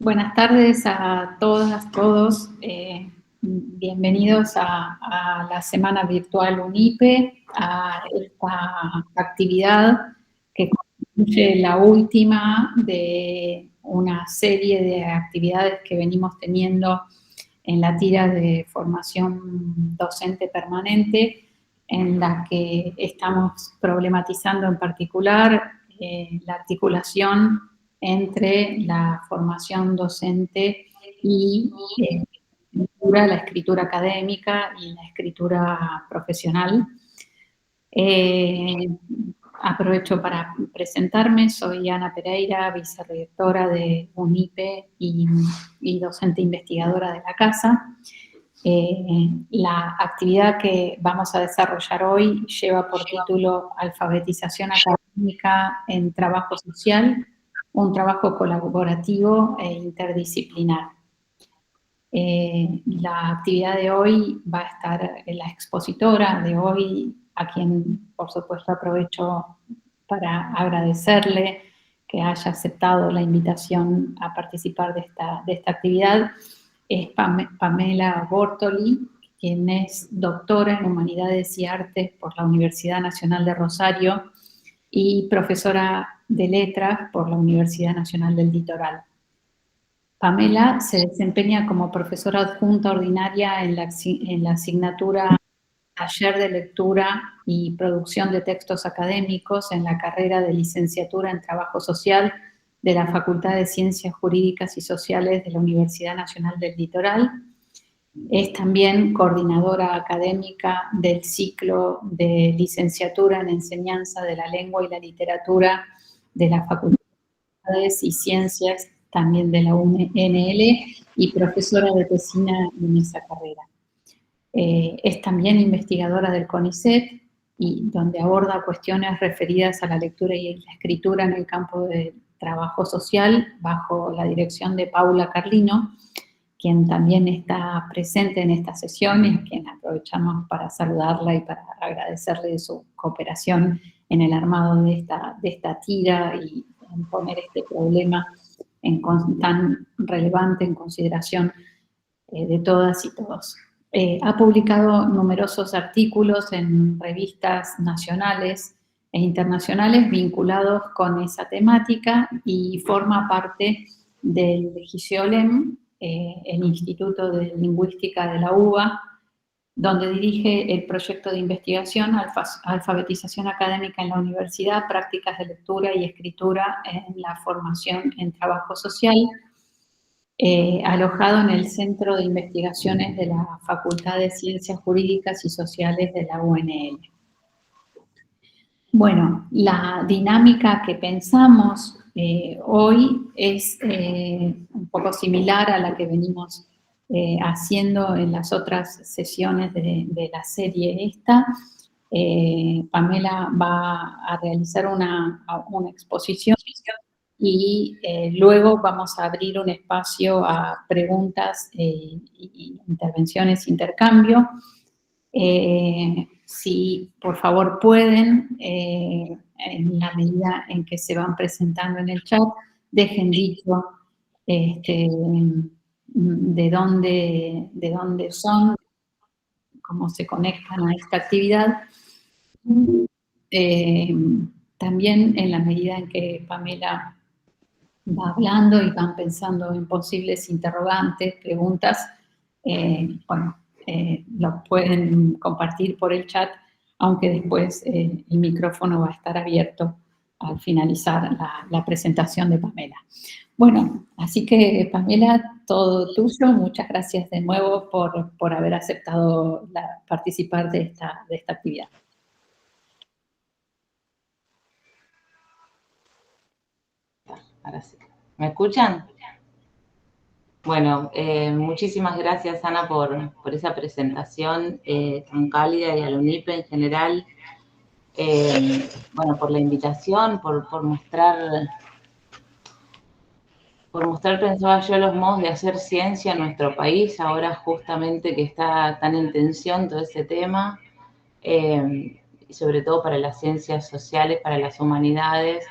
Buenas tardes a todas, todos. Bienvenidos a la Semana Virtual UNIPE, a esta actividad que constituye la última de una serie de actividades que venimos teniendo en la tira de formación docente permanente, en la que estamos problematizando en particular la articulación entre la formación docente y la escritura académica y la escritura profesional. Aprovecho para presentarme, soy Ana Pereira, vicerrectora de UNIPE y docente investigadora de la casa. La actividad que vamos a desarrollar hoy lleva por título Alfabetización académica en trabajo social, un trabajo colaborativo e interdisciplinar. La actividad de hoy va a estar la expositora de hoy, a quien por supuesto aprovecho para agradecerle que haya aceptado la invitación a participar de esta actividad, es Pamela Bortoli, quien es doctora en Humanidades y Artes por la Universidad Nacional de Rosario y profesora de Letras por la Universidad Nacional del Litoral. Pamela se desempeña como profesora adjunta ordinaria en la asignatura Taller de Lectura y Producción de Textos Académicos en la carrera de Licenciatura en Trabajo Social de la Facultad de Ciencias Jurídicas y Sociales de la Universidad Nacional del Litoral. Es también coordinadora académica del ciclo de Licenciatura en Enseñanza de la Lengua y la Literatura de la Facultad y Ciencias también de la UNL y profesora de tesina en esa carrera. Es también investigadora del CONICET y donde aborda cuestiones referidas a la lectura y la escritura en el campo del trabajo social bajo la dirección de Paula Carlino, quien también está presente en esta sesión y a quien aprovechamos para saludarla y para agradecerle su cooperación en el armado de esta tira y en poner este problema tan relevante en consideración de todas y todos. Ha publicado numerosos artículos en revistas nacionales e internacionales vinculados con esa temática y forma parte del GISIOLEM, el Instituto de Lingüística de la UBA, donde dirige el proyecto de investigación Alfabetización académica en la universidad, prácticas de lectura y escritura en la formación en trabajo social, alojado en el Centro de Investigaciones de la Facultad de Ciencias Jurídicas y Sociales de la UNL. Bueno, la dinámica que pensamos hoy es un poco similar a la que venimos haciendo en las otras sesiones de la serie esta. Pamela va a realizar una exposición y luego vamos a abrir un espacio a preguntas y intervenciones, intercambio. Si por favor pueden, en la medida en que se van presentando en el chat, dejen dicho de dónde son, cómo se conectan a esta actividad. También en la medida en que Pamela va hablando y van pensando en posibles interrogantes, preguntas, lo pueden compartir por el chat, aunque después el micrófono va a estar abierto al finalizar la presentación de Pamela. Bueno, así que Pamela, todo tuyo. Muchas gracias de nuevo por haber aceptado participar de esta actividad. Ahora sí. ¿Me escuchan? Bueno, muchísimas gracias, Ana, por esa presentación tan cálida y a la UNIPE en general. Bueno, por la invitación, por mostrar, pensaba yo, los modos de hacer ciencia en nuestro país, ahora justamente que está tan en tensión todo ese tema, y sobre todo para las ciencias sociales, para las humanidades,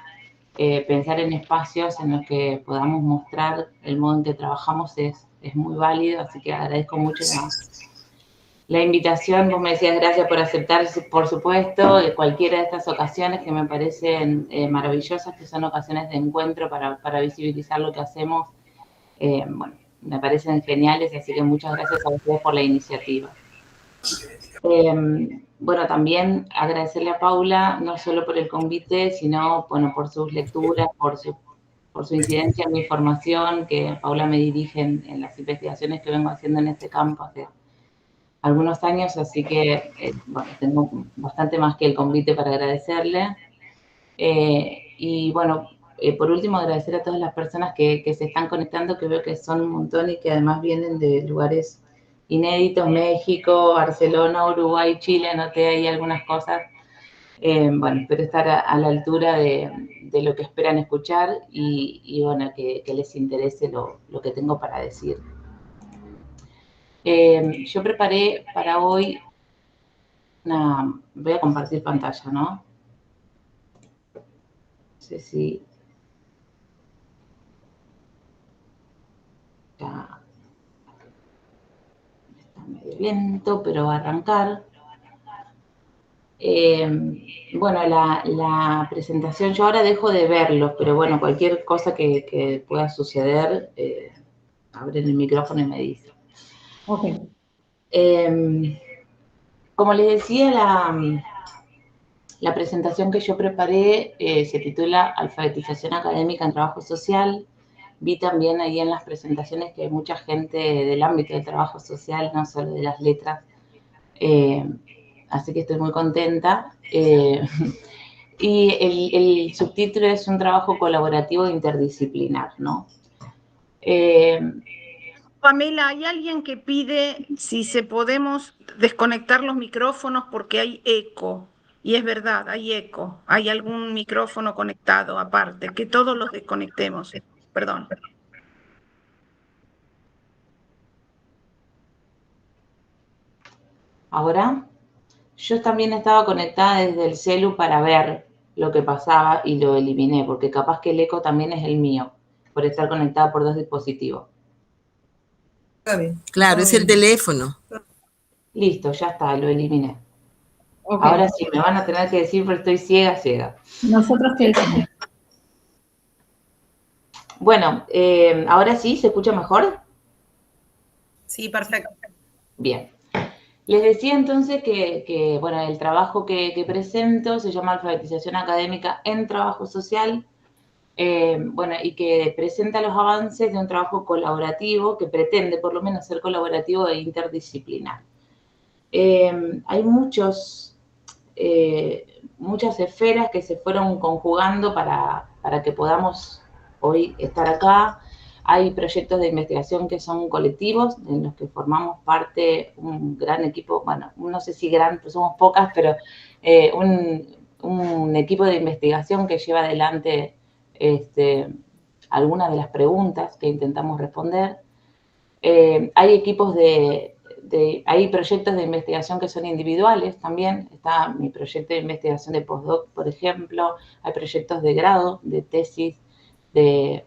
pensar en espacios en los que podamos mostrar el modo en que trabajamos es muy válido, así que agradezco mucho la invitación. Vos me decías gracias por aceptar, por supuesto, cualquiera de estas ocasiones que me parecen maravillosas, que son ocasiones de encuentro para visibilizar lo que hacemos, bueno, me parecen geniales, así que muchas gracias a ustedes por la iniciativa. Bueno, también agradecerle a Paula, no solo por el convite, sino, bueno, por sus lecturas, por su incidencia en mi formación, que Paula me dirige en las investigaciones que vengo haciendo en este campo hace algunos años, así que, bueno, tengo bastante más que el convite para agradecerle. Y bueno, por último, agradecer a todas las personas que se están conectando, que veo que son un montón y que además vienen de lugares inéditos: México, Barcelona, Uruguay, Chile, noté ahí algunas cosas. Bueno, espero estar a la altura de lo que esperan escuchar y bueno, que les interese lo que tengo para decir. Yo preparé para hoy voy a compartir pantalla, ¿no? No sé si ya está medio lento, pero va a arrancar. Bueno, la presentación, yo ahora dejo de verlos, pero bueno, cualquier cosa que pueda suceder, abren el micrófono y me dicen. Ok. Como les decía, la presentación que yo preparé se titula Alfabetización académica en trabajo social. Vi también ahí en las presentaciones que hay mucha gente del ámbito del trabajo social, no solo de las letras, así que estoy muy contenta. Y el subtítulo es un trabajo colaborativo interdisciplinar, ¿no? Pamela, hay alguien que pide si se podemos desconectar los micrófonos porque hay eco. Y es verdad, hay eco. Hay algún micrófono conectado aparte, que todos los desconectemos. Perdón. Ahora, yo también estaba conectada desde el celu para ver lo que pasaba y lo eliminé, porque capaz que el eco también es el mío, por estar conectada por 2 dispositivos. Claro, es el teléfono. Listo, ya está, lo eliminé. Okay. Ahora sí, me van a tener que decir, pero estoy ciega. Nosotros te decimos. Bueno, ¿ahora sí se escucha mejor? Sí, perfecto. Bien. Les decía entonces que bueno, el trabajo que presento se llama Alfabetización académica en trabajo social, bueno, y que presenta los avances de un trabajo colaborativo que pretende por lo menos ser colaborativo e interdisciplinar. Hay muchas esferas que se fueron conjugando para que podamos hoy estar acá. Hay proyectos de investigación que son colectivos, en los que formamos parte un gran equipo, bueno, no sé si gran, pues somos pocas, pero un equipo de investigación que lleva adelante algunas de las preguntas que intentamos responder. Hay equipos hay proyectos de investigación que son individuales también. Está mi proyecto de investigación de postdoc, por ejemplo. Hay proyectos de grado, de tesis, de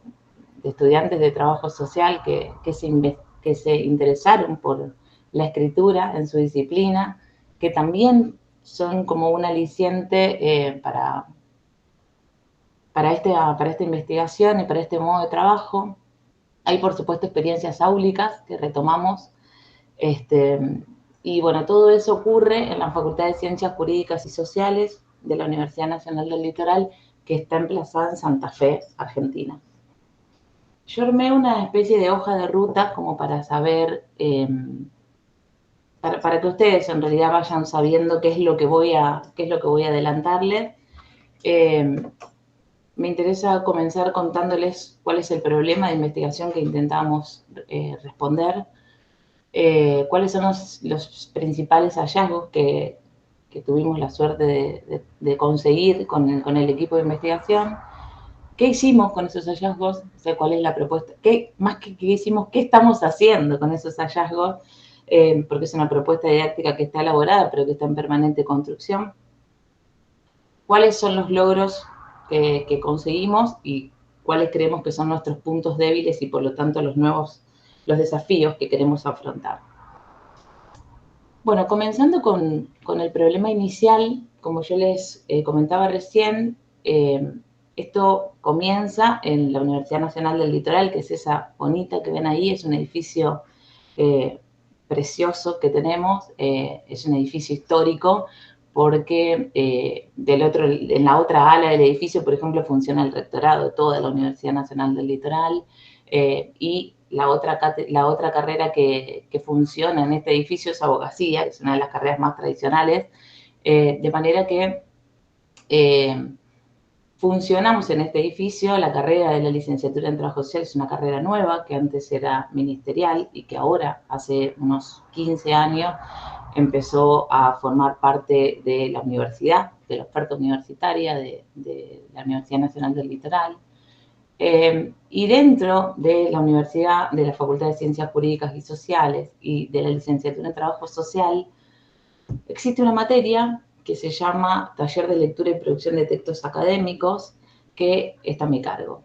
estudiantes de trabajo social que se interesaron por la escritura en su disciplina, que también son como un aliciente para esta investigación y para este modo de trabajo. Hay, por supuesto, experiencias áulicas que retomamos. Y bueno, todo eso ocurre en la Facultad de Ciencias Jurídicas y Sociales de la Universidad Nacional del Litoral, que está emplazada en Santa Fe, Argentina. Yo armé una especie de hoja de ruta como para saber, para que ustedes en realidad vayan sabiendo qué es lo que voy a adelantarles. Me interesa comenzar contándoles cuál es el problema de investigación que intentamos responder, cuáles son los principales hallazgos que tuvimos la suerte de conseguir con el equipo de investigación, qué hicimos con esos hallazgos, o sea, cuál es la propuesta, más que qué hicimos, qué estamos haciendo con esos hallazgos, porque es una propuesta didáctica que está elaborada, pero que está en permanente construcción. ¿Cuáles son los logros que conseguimos y cuáles creemos que son nuestros puntos débiles y por lo tanto los desafíos que queremos afrontar. Bueno, comenzando con el problema inicial, como yo les comentaba recién, esto comienza en la Universidad Nacional del Litoral, que es esa bonita que ven ahí, es un edificio precioso que tenemos, es un edificio histórico, porque en la otra ala del edificio, por ejemplo, funciona el rectorado de toda la Universidad Nacional del Litoral, y la otra carrera que funciona en este edificio es abogacía, que es una de las carreras más tradicionales, de manera que funcionamos en este edificio. La carrera de la licenciatura en Trabajo Social es una carrera nueva, que antes era ministerial y que ahora, hace unos 15 años, empezó a formar parte de la universidad, de la oferta universitaria de la Universidad Nacional del Litoral. Y dentro de la universidad, de la Facultad de Ciencias Jurídicas y Sociales y de la licenciatura en Trabajo Social, existe una materia que se llama Taller de Lectura y Producción de Textos Académicos, que está a mi cargo.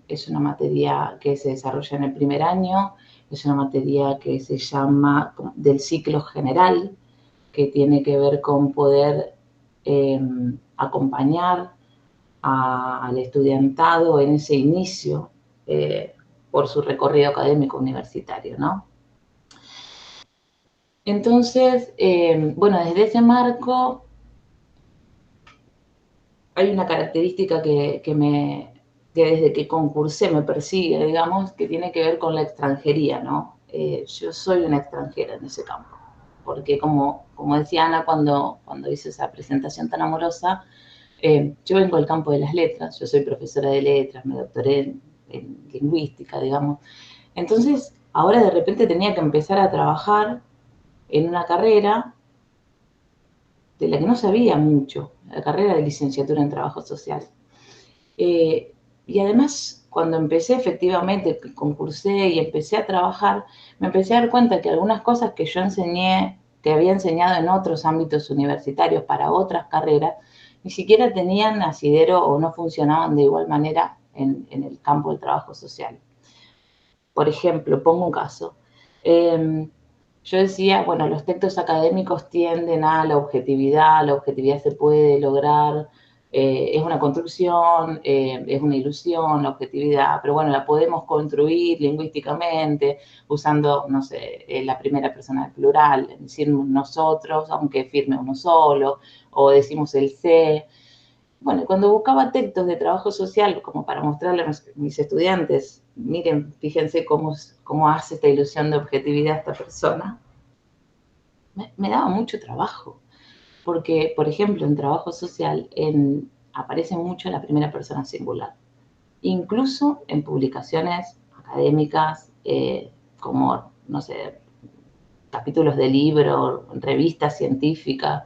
Es una materia que se desarrolla en el primer año, es una materia que se llama del ciclo general, que tiene que ver con poder acompañar al estudiantado en ese inicio por su recorrido académico universitario, ¿no? Entonces, bueno, desde ese marco hay una característica que desde que concursé me persigue, digamos, que tiene que ver con la extranjería, ¿no? Yo soy una extranjera en ese campo, porque como decía Ana cuando hizo esa presentación tan amorosa, yo vengo del campo de las letras, yo soy profesora de letras, me doctoré en lingüística, digamos. Entonces, ahora de repente tenía que empezar a trabajar en una carrera de la que no sabía mucho, la carrera de licenciatura en Trabajo Social. Y además, cuando empecé efectivamente, concursé y empecé a trabajar, me empecé a dar cuenta que algunas cosas que yo enseñé, que había enseñado en otros ámbitos universitarios para otras carreras, ni siquiera tenían asidero o no funcionaban de igual manera en el campo del trabajo social. Por ejemplo, pongo un caso. Yo decía, bueno, los textos académicos tienden a la objetividad se puede lograr, es una construcción, es una ilusión, la objetividad, pero bueno, la podemos construir lingüísticamente usando, no sé, la primera persona del plural, decir nosotros, aunque firme uno solo, o decimos el se. Bueno, cuando buscaba textos de trabajo social, como para mostrarle a mis estudiantes, miren, fíjense cómo hace esta ilusión de objetividad esta persona, me daba mucho trabajo. Porque, por ejemplo, en trabajo social aparece mucho la primera persona singular. Incluso en publicaciones académicas, como, no sé, capítulos de libros, revistas científicas.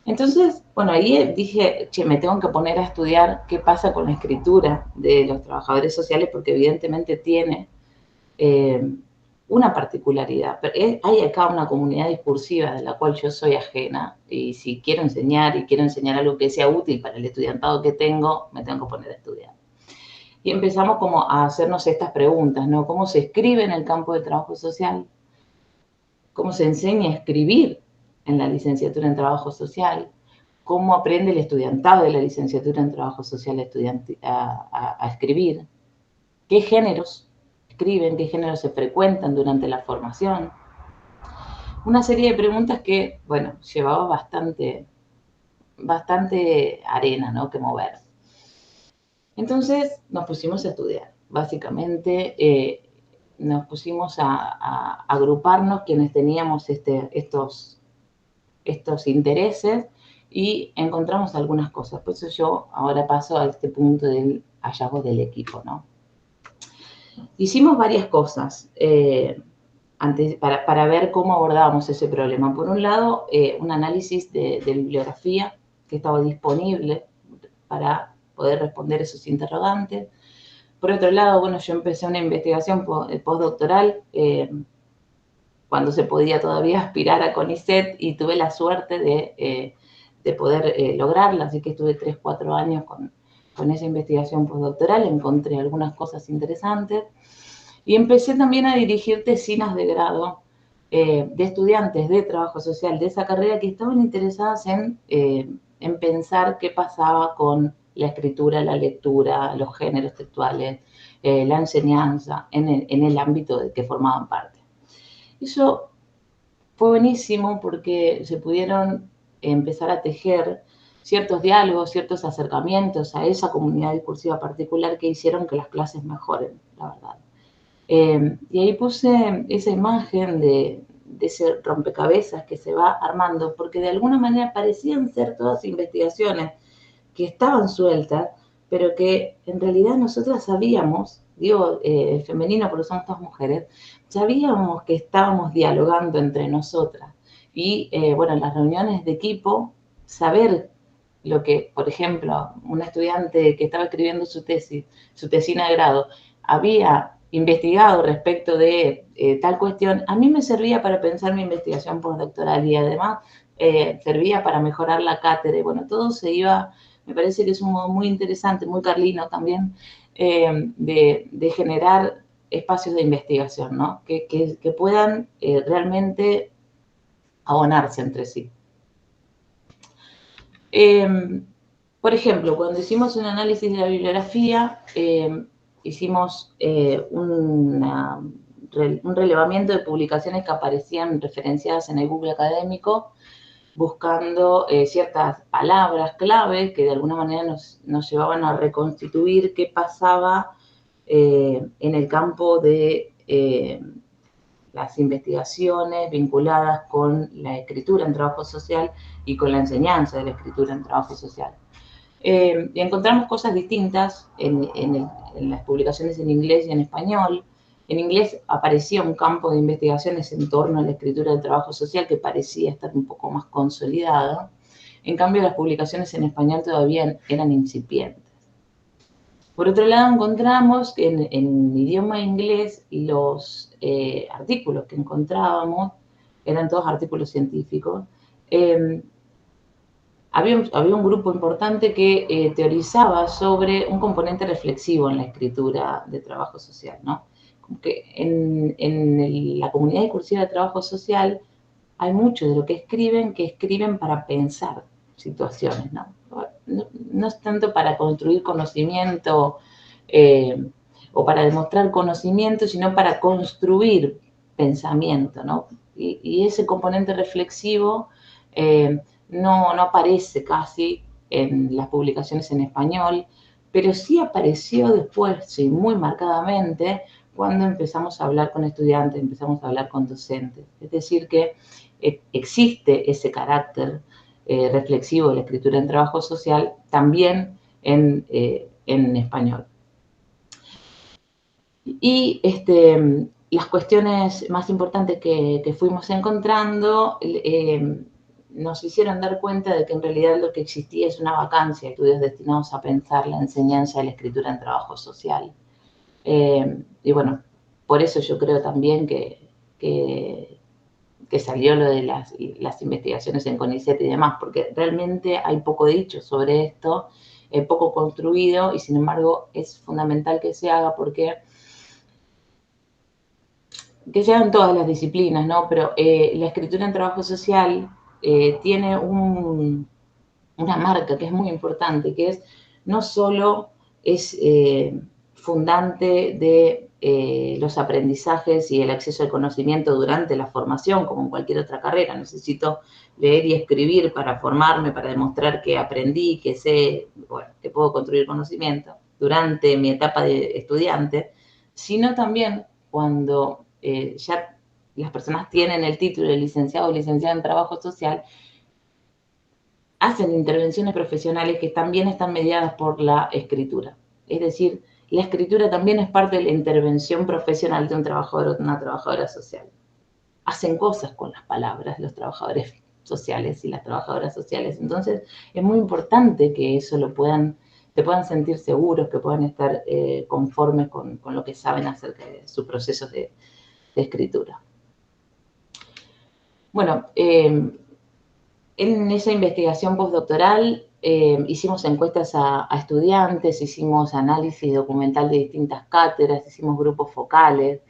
Entonces, bueno, ahí dije, che, me tengo que poner a estudiar qué pasa con la escritura de los trabajadores sociales, porque evidentemente tiene una particularidad. Pero hay acá una comunidad discursiva de la cual yo soy ajena, y si quiero enseñar y quiero enseñar algo que sea útil para el estudiantado que tengo, me tengo que poner a estudiar. Y empezamos como a hacernos estas preguntas, ¿no? ¿Cómo se escribe en el campo del trabajo social? ¿Cómo se enseña a escribir en la licenciatura en Trabajo Social? ¿Cómo aprende el estudiantado de la licenciatura en Trabajo Social a escribir? ¿Qué géneros escriben? ¿Qué géneros se frecuentan durante la formación? Una serie de preguntas que, bueno, llevaba bastante arena, ¿no?, que mover. Entonces nos pusimos a estudiar. Básicamente nos pusimos a agruparnos quienes teníamos estos intereses y encontramos algunas cosas. Por eso yo ahora paso a este punto del hallazgo del equipo, ¿no? Hicimos varias cosas para ver cómo abordábamos ese problema. Por un lado, un análisis de bibliografía que estaba disponible para poder responder esos interrogantes. Por otro lado, bueno, yo empecé una investigación postdoctoral cuando se podía todavía aspirar a CONICET y tuve la suerte de poder lograrla, así que estuve 3-4 años con esa investigación postdoctoral encontré algunas cosas interesantes y empecé también a dirigir tesinas de grado de estudiantes de trabajo social de esa carrera que estaban interesadas en pensar qué pasaba con la escritura, la lectura, los géneros textuales, la enseñanza en el ámbito de que formaban parte. Eso fue buenísimo porque se pudieron empezar a tejer ciertos diálogos, ciertos acercamientos a esa comunidad discursiva particular que hicieron que las clases mejoren, la verdad. Y ahí puse esa imagen de ese rompecabezas que se va armando, porque de alguna manera parecían ser todas investigaciones que estaban sueltas, pero que en realidad nosotras sabíamos, digo femenino porque somos todas mujeres, sabíamos que estábamos dialogando entre nosotras. Y bueno, en las reuniones de equipo, saber lo que, por ejemplo, una estudiante que estaba escribiendo su tesis, su tesina de grado, había investigado respecto de tal cuestión, a mí me servía para pensar mi investigación postdoctoral y además servía para mejorar la cátedra. Y bueno, todo se iba, me parece que es un modo muy interesante, muy carlino también, de generar espacios de investigación, ¿no? Que puedan realmente abonarse entre sí. Por ejemplo, cuando hicimos un análisis de la bibliografía, hicimos un relevamiento de publicaciones que aparecían referenciadas en el Google académico, buscando ciertas palabras clave que de alguna manera nos llevaban a reconstituir qué pasaba en el campo de las investigaciones vinculadas con la escritura en trabajo social y con la enseñanza de la escritura en trabajo social. Y encontramos cosas distintas en las publicaciones en inglés y en español. En inglés aparecía un campo de investigaciones en torno a la escritura del trabajo social que parecía estar un poco más consolidado. En cambio, las publicaciones en español todavía eran incipientes. Por otro lado, encontramos que en idioma inglés los artículos que encontrábamos eran todos artículos científicos. Había un grupo importante que teorizaba sobre un componente reflexivo en la escritura de trabajo social, ¿no? Como que en la comunidad discursiva de trabajo social hay mucho de lo que escriben para pensar situaciones, ¿no? No es tanto para construir conocimiento o para demostrar conocimiento, sino para construir pensamiento, ¿no? Y ese componente reflexivo no aparece casi en las publicaciones en español, pero sí apareció después, sí, muy marcadamente, cuando empezamos a hablar con estudiantes, empezamos a hablar con docentes. Es decir, que existe ese carácter reflexivo de la escritura en trabajo social también en español. Y las cuestiones más importantes que fuimos encontrando nos hicieron dar cuenta de que en realidad lo que existía es una vacancia, estudios destinados a pensar la enseñanza de la escritura en trabajo social. Y bueno, por eso yo creo también que salió lo de las investigaciones en CONICET y demás, porque realmente hay poco dicho sobre esto, poco construido, y sin embargo es fundamental que se haga porque que se hagan todas las disciplinas, ¿no? Pero la escritura en trabajo social tiene una marca que es muy importante, que es no solo es fundante de los aprendizajes y el acceso al conocimiento durante la formación, como en cualquier otra carrera. Necesito leer y escribir para formarme, para demostrar que aprendí, que sé, bueno, que puedo construir conocimiento durante mi etapa de estudiante, sino también cuando ya las personas tienen el título de licenciado o licenciada en trabajo social, hacen intervenciones profesionales que también están mediadas por la escritura. Es decir, la escritura también es parte de la intervención profesional de un trabajador o de una trabajadora social. Hacen cosas con las palabras los trabajadores sociales y las trabajadoras sociales. Entonces, es muy importante que eso te puedan sentir seguros, que puedan estar conformes con lo que saben acerca de sus procesos de escritura. Bueno, en esa investigación postdoctoral hicimos encuestas a estudiantes, hicimos análisis documental de distintas cátedras, hicimos grupos focales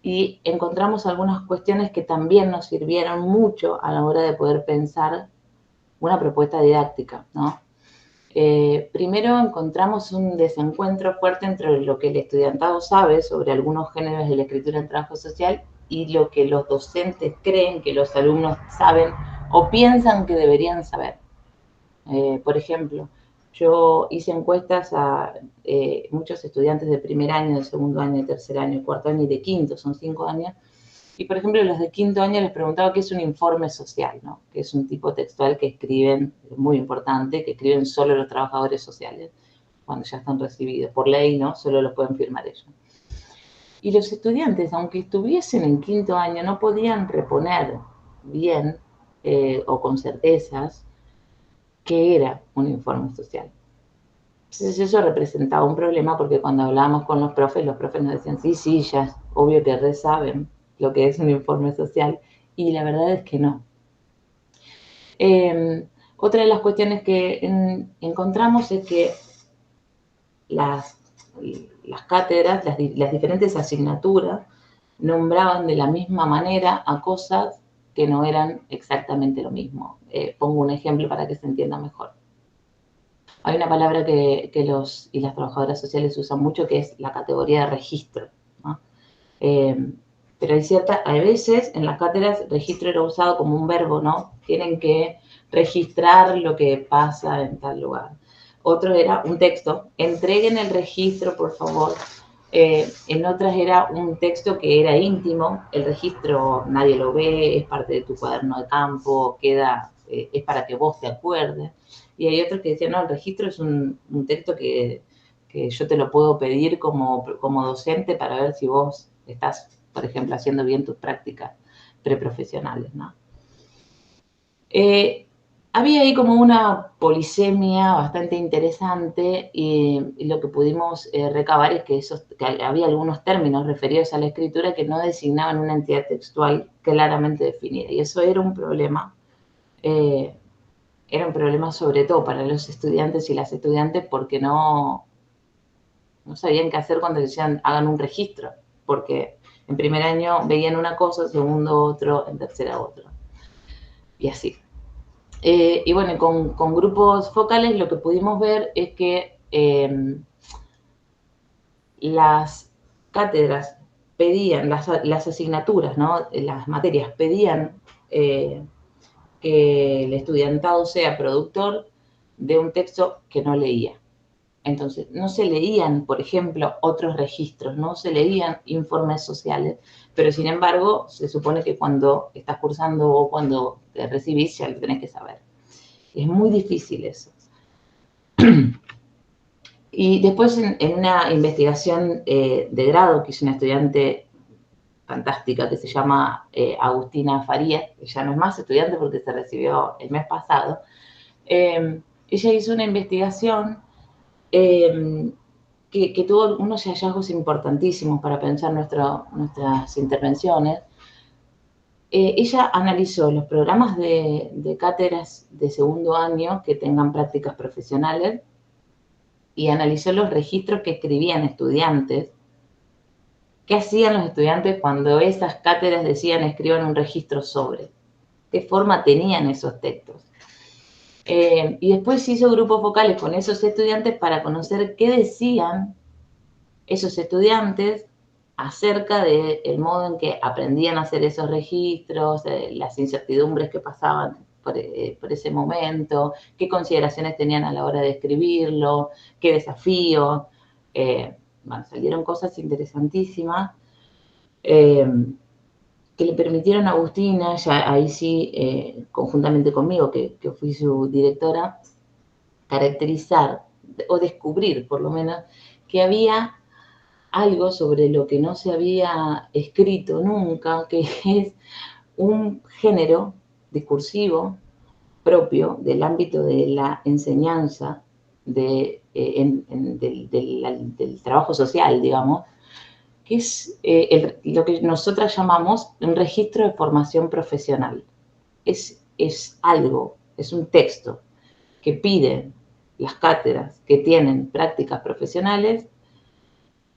y encontramos algunas cuestiones que también nos sirvieron mucho a la hora de poder pensar una propuesta didáctica, ¿no? Primero encontramos un desencuentro fuerte entre lo que el estudiantado sabe sobre algunos géneros de la escritura en trabajo social y lo que los docentes creen que los alumnos saben o piensan que deberían saber. Por ejemplo, yo hice encuestas a muchos estudiantes de primer año, de segundo año, de tercer año, de cuarto año y de quinto, son 5 años. Y, por ejemplo, los de quinto año les preguntaba qué es un informe social, ¿no? Que es un tipo textual que escriben, muy importante, que escriben solo los trabajadores sociales cuando ya están recibidos. Por ley, ¿no? Solo lo pueden firmar ellos. Y los estudiantes, aunque estuviesen en quinto año, no podían reponer bien o con certezas qué era un informe social. Entonces eso representaba un problema porque cuando hablábamos con los profes nos decían, sí, ya es obvio que re saben lo que es un informe social, y la verdad es que no. Otra de las cuestiones que encontramos es que las cátedras, las diferentes asignaturas, nombraban de la misma manera a cosas que no eran exactamente lo mismo. Pongo un ejemplo para que se entienda mejor. Hay una palabra que los y las trabajadoras sociales usan mucho, que es la categoría de registro, ¿no? Pero hay veces en las cátedras registro era usado como un verbo, ¿no? Tienen que registrar lo que pasa en tal lugar. Otro era un texto, entreguen el registro, por favor. En otras era un texto que era íntimo, el registro nadie lo ve, es parte de tu cuaderno de campo, queda, es para que vos te acuerdes. Y hay otros que decían, no, el registro es un texto que yo te lo puedo pedir como docente para ver si vos estás, por ejemplo, haciendo bien tus prácticas preprofesionales, ¿no? Había ahí como una polisemia bastante interesante y lo que pudimos recabar es que había algunos términos referidos a la escritura que no designaban una entidad textual claramente definida. Y eso era un problema. Era un problema sobre todo para los estudiantes y las estudiantes porque no sabían qué hacer cuando decían hagan un registro, porque en primer año veían una cosa, segundo otro, en tercera otro. Y así. Y bueno, con grupos focales lo que pudimos ver es que las cátedras pedían, las asignaturas, ¿no? Las materias pedían que el estudiantado sea productor de un texto que no leía. Entonces, no se leían, por ejemplo, otros registros, no se leían informes sociales, pero sin embargo, se supone que cuando estás cursando o cuando te recibís ya lo tenés que saber. Es muy difícil eso. Y después, en una investigación de grado que hizo una estudiante fantástica que se llama Agustina Farías, que ya no es más estudiante porque se recibió el mes pasado, ella hizo una investigación que tuvo unos hallazgos importantísimos para pensar nuestras intervenciones. Ella analizó los programas de cátedras de segundo año que tengan prácticas profesionales y analizó los registros que escribían estudiantes. ¿Qué hacían los estudiantes cuando esas cátedras decían escriban un registro sobre? ¿Qué forma tenían esos textos? Y después hizo grupos focales con esos estudiantes para conocer qué decían esos estudiantes acerca del modo en que aprendían a hacer esos registros, las incertidumbres que pasaban por ese momento, qué consideraciones tenían a la hora de escribirlo, qué desafíos. Bueno, salieron cosas interesantísimas que le permitieron a Agustina, ya ahí sí, conjuntamente conmigo, que fui su directora, caracterizar o descubrir, por lo menos, que había algo sobre lo que no se había escrito nunca, que es un género discursivo propio del ámbito de la enseñanza, del trabajo social, digamos, que es lo que nosotras llamamos un registro de formación profesional. Es algo, es un texto que piden las cátedras que tienen prácticas profesionales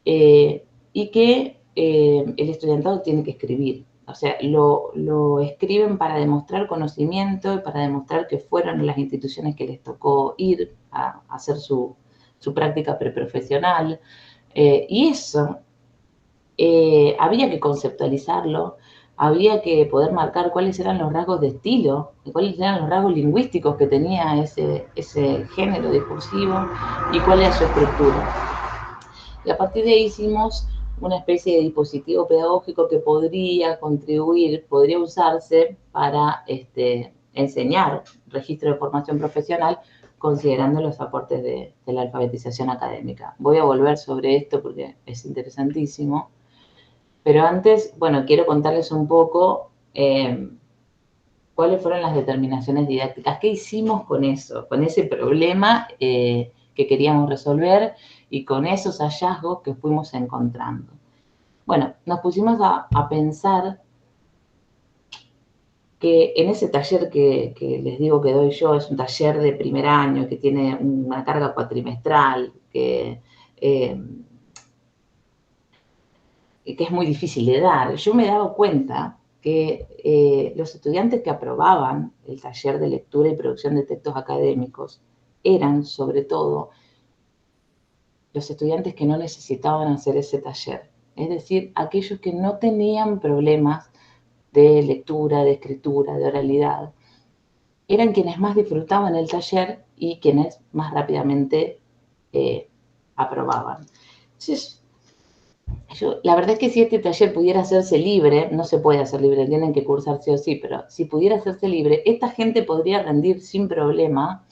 y que el estudiantado tiene que escribir. O sea, lo escriben para demostrar conocimiento y para demostrar que fueron las instituciones que les tocó ir a hacer su práctica preprofesional. Y eso había que conceptualizarlo, había que poder marcar cuáles eran los rasgos de estilo, cuáles eran los rasgos lingüísticos que tenía ese género discursivo y cuál era su estructura. Y a partir de ahí hicimos una especie de dispositivo pedagógico que podría contribuir, podría usarse para enseñar registro de formación profesional considerando los aportes de la alfabetización académica. Voy a volver sobre esto porque es interesantísimo. Pero antes, bueno, quiero contarles un poco cuáles fueron las determinaciones didácticas. ¿Qué hicimos con eso? Con ese problema que queríamos resolver y con esos hallazgos que fuimos encontrando. Bueno, nos pusimos a pensar que en ese taller que les digo que doy yo, es un taller de primer año, que tiene una carga cuatrimestral, que es muy difícil de dar. Yo me he dado cuenta que los estudiantes que aprobaban el taller de lectura y producción de textos académicos eran, sobre todo, los estudiantes que no necesitaban hacer ese taller. Es decir, aquellos que no tenían problemas de lectura, de escritura, de oralidad, eran quienes más disfrutaban el taller y quienes más rápidamente aprobaban. Entonces, la verdad es que si este taller pudiera hacerse libre, no se puede hacer libre, tienen que cursar sí o sí, pero si pudiera hacerse libre, esta gente podría rendir sin problema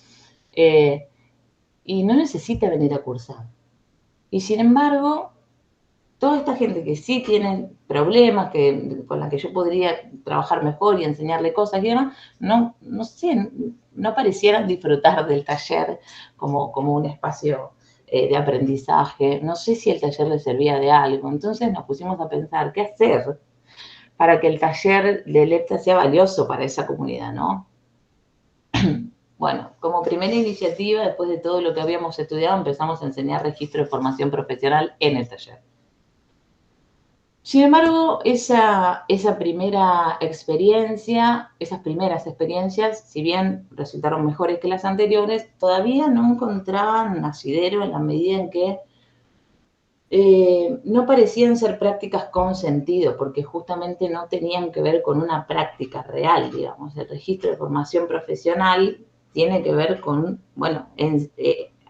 y no necesita venir a cursar. Y sin embargo, toda esta gente que sí tiene problemas, con la que yo podría trabajar mejor y enseñarle cosas y demás, no sé, no parecieran disfrutar del taller como un espacio de aprendizaje. No sé si el taller les servía de algo. Entonces nos pusimos a pensar qué hacer para que el taller de LEPTA sea valioso para esa comunidad, ¿no? Bueno, como primera iniciativa, después de todo lo que habíamos estudiado, empezamos a enseñar registro de formación profesional en el taller. Sin embargo, esa primera experiencia, esas primeras experiencias, si bien resultaron mejores que las anteriores, todavía no encontraban asidero en la medida en que no parecían ser prácticas con sentido, porque justamente no tenían que ver con una práctica real, digamos. El registro de formación profesional tiene que ver con, bueno,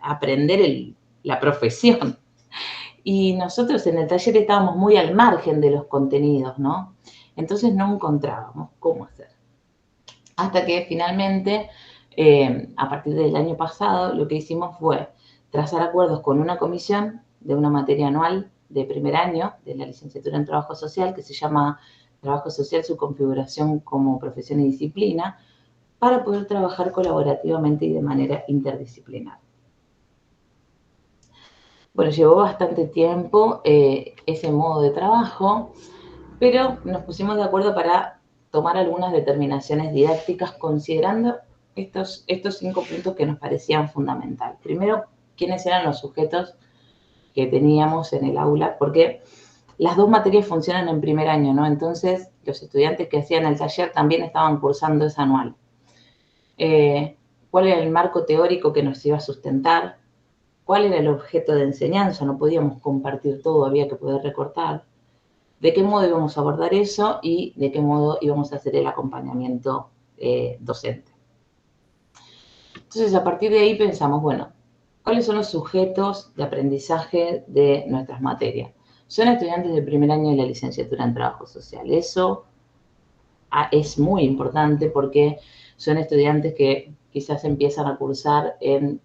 aprender la profesión. Y nosotros en el taller estábamos muy al margen de los contenidos, ¿no? Entonces no encontrábamos cómo hacer. Hasta que finalmente, a partir del año pasado, lo que hicimos fue trazar acuerdos con una comisión de una materia anual de primer año de la licenciatura en Trabajo Social, que se llama Trabajo Social, su configuración como profesión y disciplina, para poder trabajar colaborativamente y de manera interdisciplinar. Bueno, llevó bastante tiempo ese modo de trabajo, pero nos pusimos de acuerdo para tomar algunas determinaciones didácticas considerando estos 5 puntos que nos parecían fundamentales. Primero, quiénes eran los sujetos que teníamos en el aula, porque las 2 materias funcionan en primer año, ¿no? Entonces, los estudiantes que hacían el taller también estaban cursando ese anual. ¿Cuál era el marco teórico que nos iba a sustentar? ¿Cuál era el objeto de enseñanza? No podíamos compartir todo, había que poder recortar. ¿De qué modo íbamos a abordar eso y de qué modo íbamos a hacer el acompañamiento docente? Entonces, a partir de ahí pensamos, bueno, ¿cuáles son los sujetos de aprendizaje de nuestras materias? Son estudiantes del primer año de la licenciatura en Trabajo Social. Eso es muy importante porque son estudiantes que quizás empiezan a cursar en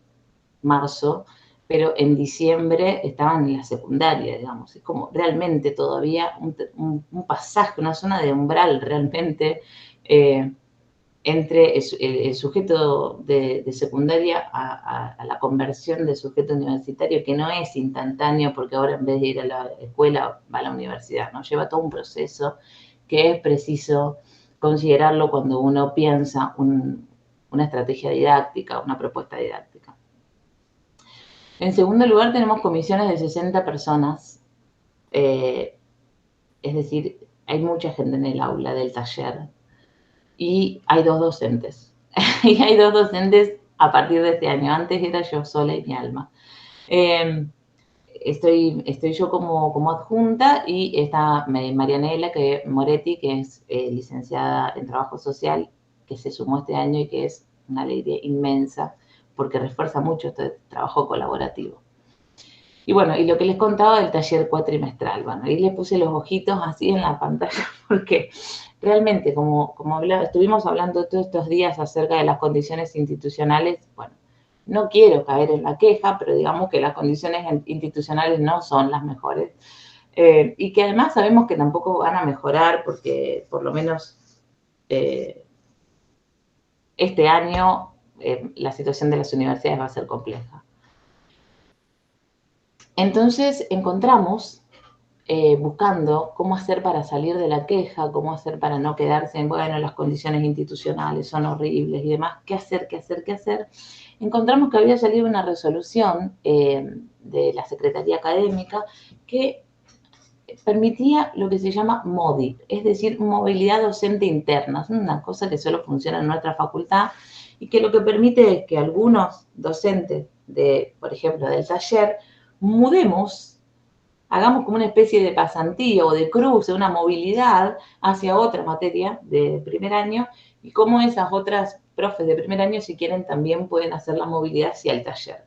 marzo, pero en diciembre estaban en la secundaria, digamos. Es como realmente todavía un pasaje, una zona de umbral realmente entre el sujeto de secundaria a la conversión de sujeto universitario, que no es instantáneo porque ahora en vez de ir a la escuela va a la universidad, ¿no? Lleva todo un proceso que es preciso considerarlo cuando uno piensa una estrategia didáctica, una propuesta didáctica. En segundo lugar, tenemos comisiones de 60 personas, es decir, hay mucha gente en el aula del taller y hay 2 docentes. Y hay 2 docentes a partir de este año. Antes era yo sola y mi alma. Estoy yo como adjunta y está Marianela Moretti, que es licenciada en Trabajo Social, que se sumó este año y que es una alegría inmensa porque refuerza mucho este trabajo colaborativo. Y bueno, y lo que les contaba del taller cuatrimestral, bueno, ahí les puse los ojitos así en la pantalla porque realmente, como estuvimos hablando todos estos días acerca de las condiciones institucionales, bueno, no quiero caer en la queja, pero digamos que las condiciones institucionales no son las mejores y que además sabemos que tampoco van a mejorar porque por lo menos este año la situación de las universidades va a ser compleja. Entonces encontramos, buscando cómo hacer para salir de la queja, cómo hacer para no quedarse en, bueno, las condiciones institucionales son horribles y demás, qué hacer, encontramos que había salido una resolución de la Secretaría Académica que permitía lo que se llama MODI, es decir, movilidad docente interna. Es una cosa que solo funciona en nuestra facultad y que lo que permite es que algunos docentes, por ejemplo, del taller, hagamos como una especie de pasantía o de cruce, una movilidad hacia otra materia de primer año y cómo esas otras profes de primer año, si quieren, también pueden hacer la movilidad hacia el taller.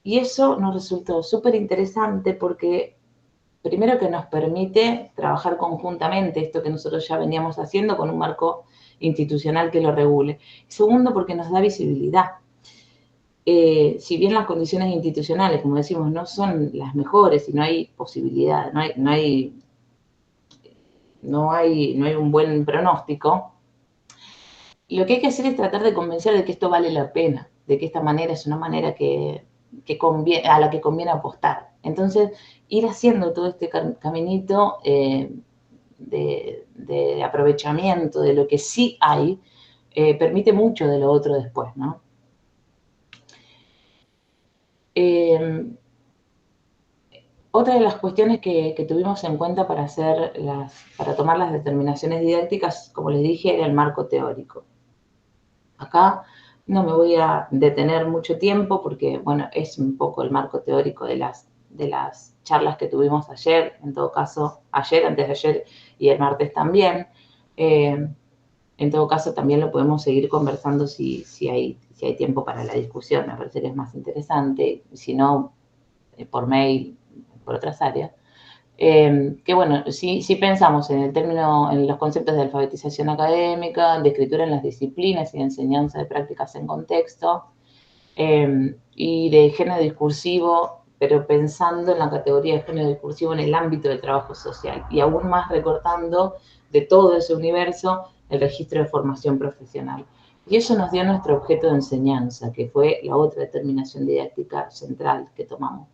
Y eso nos resultó súper interesante porque primero que nos permite trabajar conjuntamente, esto que nosotros ya veníamos haciendo con un marco institucional que lo regule. Segundo, porque nos da visibilidad. Si bien las condiciones institucionales, como decimos, no son las mejores y no hay posibilidad, no hay un buen pronóstico, lo que hay que hacer es tratar de convencer de que esto vale la pena, de que esta manera es una manera a la que conviene apostar. Entonces, ir haciendo todo este caminito de aprovechamiento de lo que sí hay, permite mucho de lo otro después, ¿no? Otra de las cuestiones que tuvimos en cuenta para tomar las determinaciones didácticas, como les dije, era el marco teórico. Acá no me voy a detener mucho tiempo porque, bueno, es un poco el marco teórico de las charlas que tuvimos ayer, en todo caso, ayer, antes de ayer y el martes también. En todo caso, también lo podemos seguir conversando si hay tiempo para la discusión, me parece que es más interesante, si no, por mail, por otras áreas. Que bueno, si pensamos en los conceptos de alfabetización académica, de escritura en las disciplinas y de enseñanza de prácticas en contexto, y de género discursivo, pero pensando en la categoría de género discursivo en el ámbito del trabajo social, y aún más recortando de todo ese universo el registro de formación profesional. Y eso nos dio nuestro objeto de enseñanza, que fue la otra determinación didáctica central que tomamos.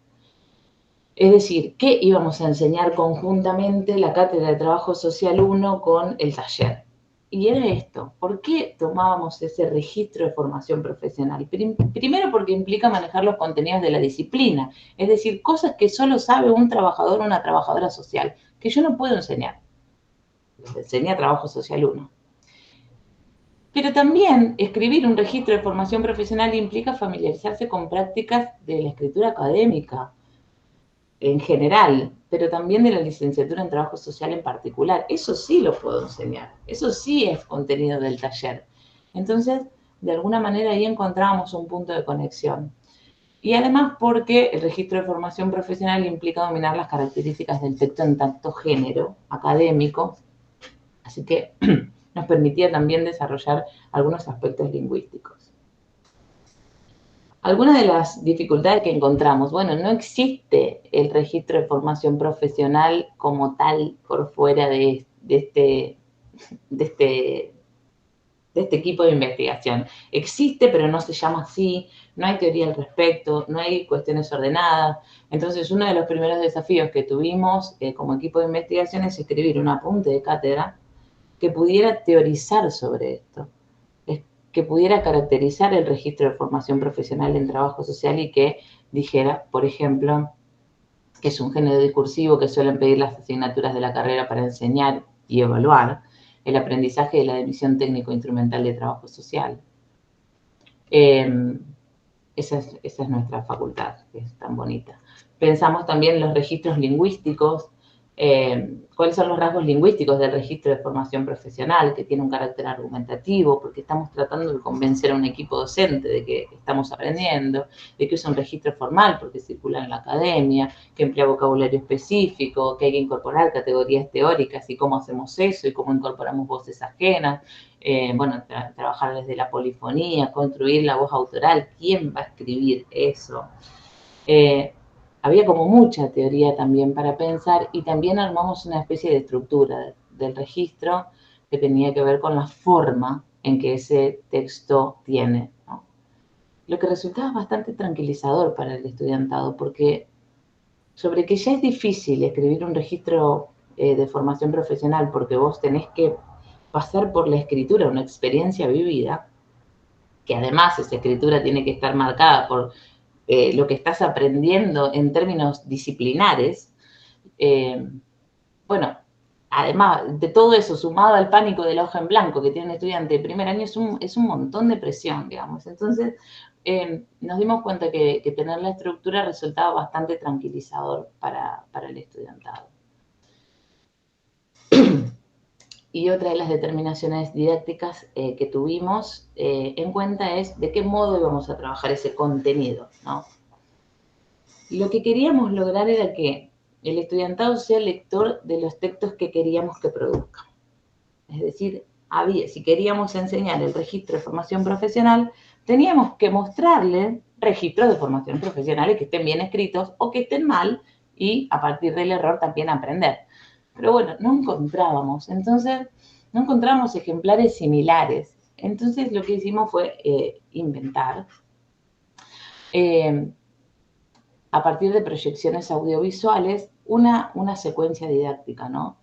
Es decir, ¿qué íbamos a enseñar conjuntamente la Cátedra de Trabajo Social 1 con el taller? Y era esto, ¿por qué tomábamos ese registro de formación profesional? Primero porque implica manejar los contenidos de la disciplina, es decir, cosas que solo sabe un trabajador o una trabajadora social, que yo no puedo enseñar. Les enseña Trabajo Social 1. Pero también escribir un registro de formación profesional implica familiarizarse con prácticas de la escritura académica, en general, pero también de la licenciatura en Trabajo Social en particular. Eso sí lo puedo enseñar, eso sí es contenido del taller. Entonces, de alguna manera ahí encontramos un punto de conexión. Y además porque el registro de formación profesional implica dominar las características del texto en tanto género académico, así que nos permitía también desarrollar algunos aspectos lingüísticos. Algunas de las dificultades que encontramos, bueno, no existe el registro de formación profesional como tal por fuera de este equipo de investigación. Existe, pero no se llama así, no hay teoría al respecto, no hay cuestiones ordenadas. Entonces, uno de los primeros desafíos que tuvimos como equipo de investigación es escribir un apunte de cátedra que pudiera teorizar sobre esto. que pudiera caracterizar el registro de formación profesional en trabajo social y que dijera, por ejemplo, que es un género discursivo que suelen pedir las asignaturas de la carrera para enseñar y evaluar el aprendizaje de la división técnico-instrumental de trabajo social. Esa es nuestra facultad, que es tan bonita. Pensamos también los registros lingüísticos, cuáles son los rasgos lingüísticos del registro de formación profesional, que tiene un carácter argumentativo, porque estamos tratando de convencer a un equipo docente de que estamos aprendiendo, de que es un registro formal porque circula en la academia, que emplea vocabulario específico, que hay que incorporar categorías teóricas y cómo hacemos eso y cómo incorporamos voces ajenas. Bueno, trabajar desde la polifonía, construir la voz autoral, ¿quién va a escribir eso? Había como mucha teoría también para pensar y también armamos una especie de estructura del registro que tenía que ver con la forma en que ese texto tiene, ¿no? Lo que resultaba bastante tranquilizador para el estudiantado, porque sobre que ya es difícil escribir un registro de formación profesional porque vos tenés que pasar por la escritura, una experiencia vivida, que además esa escritura tiene que estar marcada por lo que estás aprendiendo en términos disciplinares, bueno, además de todo eso, sumado al pánico de la hoja en blanco que tiene un estudiante de primer año, es un montón de presión, digamos. Entonces, nos dimos cuenta que tener la estructura resultaba bastante tranquilizador para el estudiantado. Y otra de las determinaciones didácticas que tuvimos en cuenta es de qué modo íbamos a trabajar ese contenido, ¿no? Lo que queríamos lograr era que el estudiantado sea lector de los textos que queríamos que produzca. Es decir, si queríamos enseñar el registro de formación profesional, teníamos que mostrarle registros de formación profesionales que estén bien escritos o que estén mal y a partir del error también aprender. Pero bueno, no encontrábamos ejemplares similares. Entonces lo que hicimos fue inventar a partir de proyecciones audiovisuales, una secuencia didáctica, ¿no?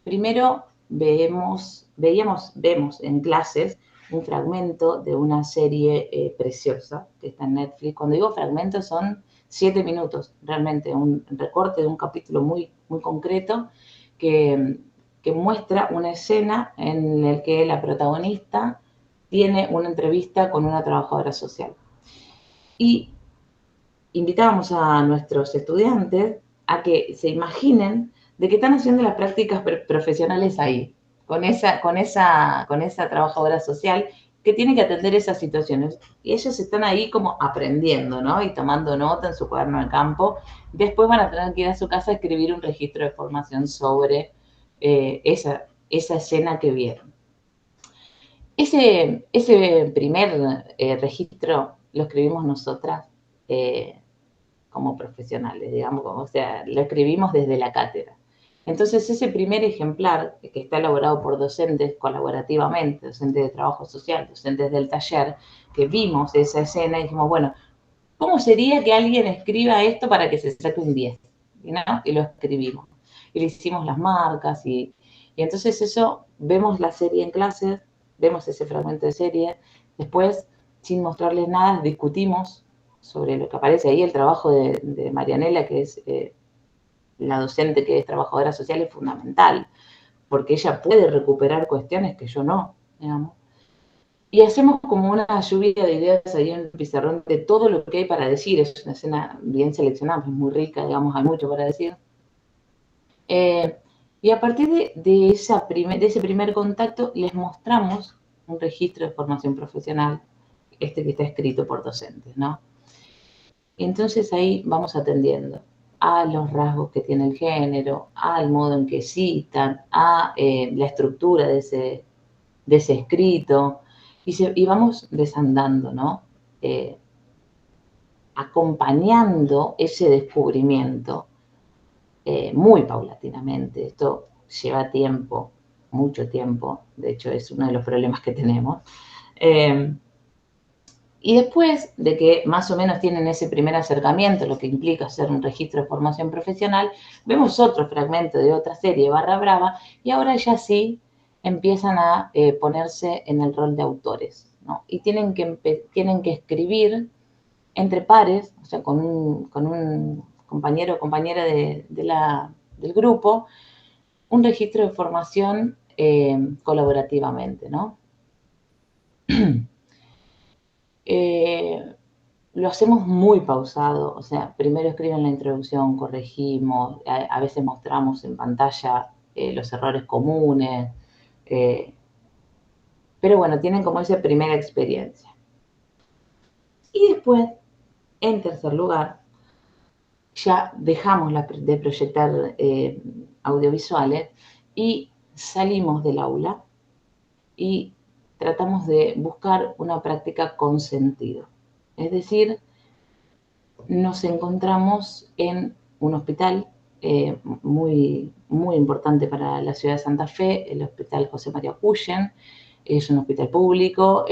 Primero vemos en clases un fragmento de una serie preciosa que está en Netflix. Cuando digo fragmento son 7 minutos, realmente, un recorte de un capítulo muy, muy concreto que muestra una escena en la que la protagonista tiene una entrevista con una trabajadora social. Y invitábamos a nuestros estudiantes a que se imaginen de que están haciendo las prácticas profesionales ahí, con esa trabajadora social que tiene que atender esas situaciones. Y ellos están ahí como aprendiendo, ¿no? Y tomando nota en su cuaderno de campo. Después van a tener que ir a su casa a escribir un registro de formación sobre esa escena que vieron. Ese primer registro lo escribimos nosotras como profesionales, digamos, o sea, lo escribimos desde la cátedra. Entonces, ese primer ejemplar, que está elaborado por docentes colaborativamente, docentes de trabajo social, docentes del taller, que vimos esa escena y dijimos, bueno, ¿cómo sería que alguien escriba esto para que se saque un 10? ¿No? Y lo escribimos. Y le hicimos las marcas y entonces eso, vemos la serie en clases, vemos ese fragmento de serie, después, sin mostrarles nada, discutimos sobre lo que aparece ahí. El trabajo de Marianela, que es la docente que es trabajadora social, es fundamental, porque ella puede recuperar cuestiones que yo no, digamos. Y hacemos como una lluvia de ideas ahí en el pizarrón de todo lo que hay para decir. Es una escena bien seleccionada, es muy rica, digamos, hay mucho para decir. Y a partir de ese primer contacto les mostramos un registro de formación profesional, que está escrito por docentes, ¿no? Y entonces ahí vamos atendiendo a los rasgos que tiene el género, al modo en que citan, a la estructura de ese escrito, y vamos desandando, ¿no? Acompañando ese descubrimiento muy paulatinamente. Esto lleva tiempo, mucho tiempo, de hecho es uno de los problemas que tenemos. Y después de que más o menos tienen ese primer acercamiento, lo que implica hacer un registro de formación profesional, vemos otro fragmento de otra serie, Barra Brava, y ahora ya sí empiezan a ponerse en el rol de autores, ¿no? Y tienen que escribir entre pares, o sea, con un compañero o compañera del grupo, un registro de formación colaborativamente, ¿no? Lo hacemos muy pausado, o sea, primero escriben la introducción, corregimos, a veces mostramos en pantalla los errores comunes, pero bueno, tienen como esa primera experiencia. Y después, en tercer lugar, ya dejamos de proyectar audiovisuales y salimos del aula y tratamos de buscar una práctica con sentido. Es decir, nos encontramos en un hospital muy, muy importante para la ciudad de Santa Fe, el Hospital José María Puyen. Es un hospital público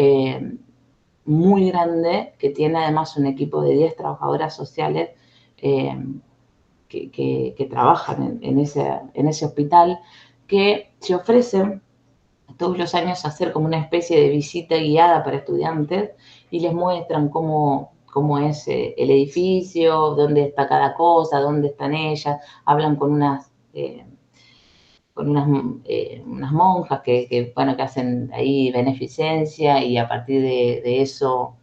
muy grande, que tiene además un equipo de 10 trabajadoras sociales que trabajan en ese hospital, que se ofrecen todos los años a hacer como una especie de visita guiada para estudiantes y les muestran cómo es el edificio, dónde está cada cosa, dónde están ellas, hablan con unas monjas que hacen ahí beneficencia, y a partir de eso,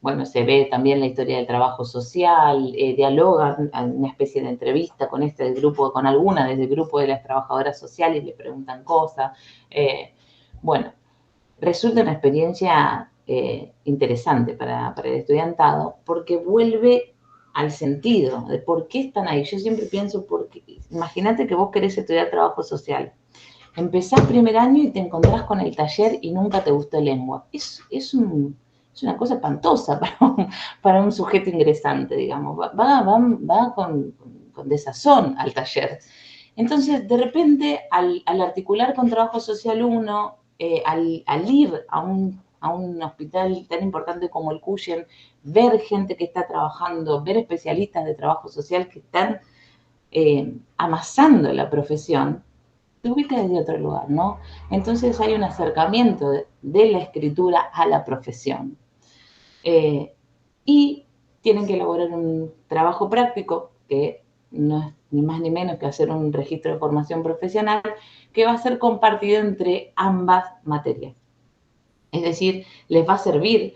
bueno, se ve también la historia del trabajo social, dialogan en una especie de entrevista con grupo, con alguna desde el grupo de las trabajadoras sociales, le preguntan cosas. Bueno, resulta una experiencia interesante para el estudiantado, porque vuelve al sentido de por qué están ahí. Yo siempre pienso, imagínate que vos querés estudiar trabajo social. Empezás primer año y te encontrás con el taller y nunca te gustó lengua. Es una cosa espantosa para un sujeto ingresante, digamos. Va con desazón al taller. Entonces, de repente, al articular con trabajo social 1, al ir a un hospital tan importante como el Cuyen, ver gente que está trabajando, ver especialistas de trabajo social que están amasando la profesión, te ubicas desde otro lugar, ¿no? Entonces hay un acercamiento de la escritura a la profesión. Y tienen que elaborar un trabajo práctico, que no es ni más ni menos que hacer un registro de formación profesional, que va a ser compartido entre ambas materias. Es decir, les va a servir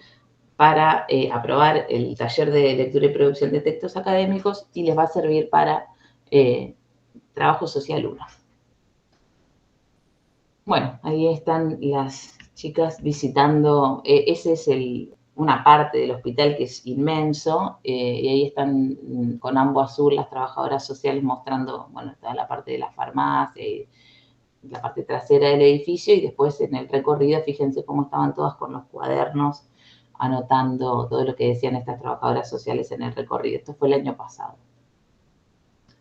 para aprobar el taller de lectura y producción de textos académicos, y les va a servir para trabajo social 1. Bueno, ahí están las chicas visitando, ese es una parte del hospital que es inmenso, y ahí están con ambo azul las trabajadoras sociales mostrando, bueno, toda la parte de la farmacia y la parte trasera del edificio, y después en el recorrido, fíjense cómo estaban todas con los cuadernos anotando todo lo que decían estas trabajadoras sociales en el recorrido. Esto fue el año pasado.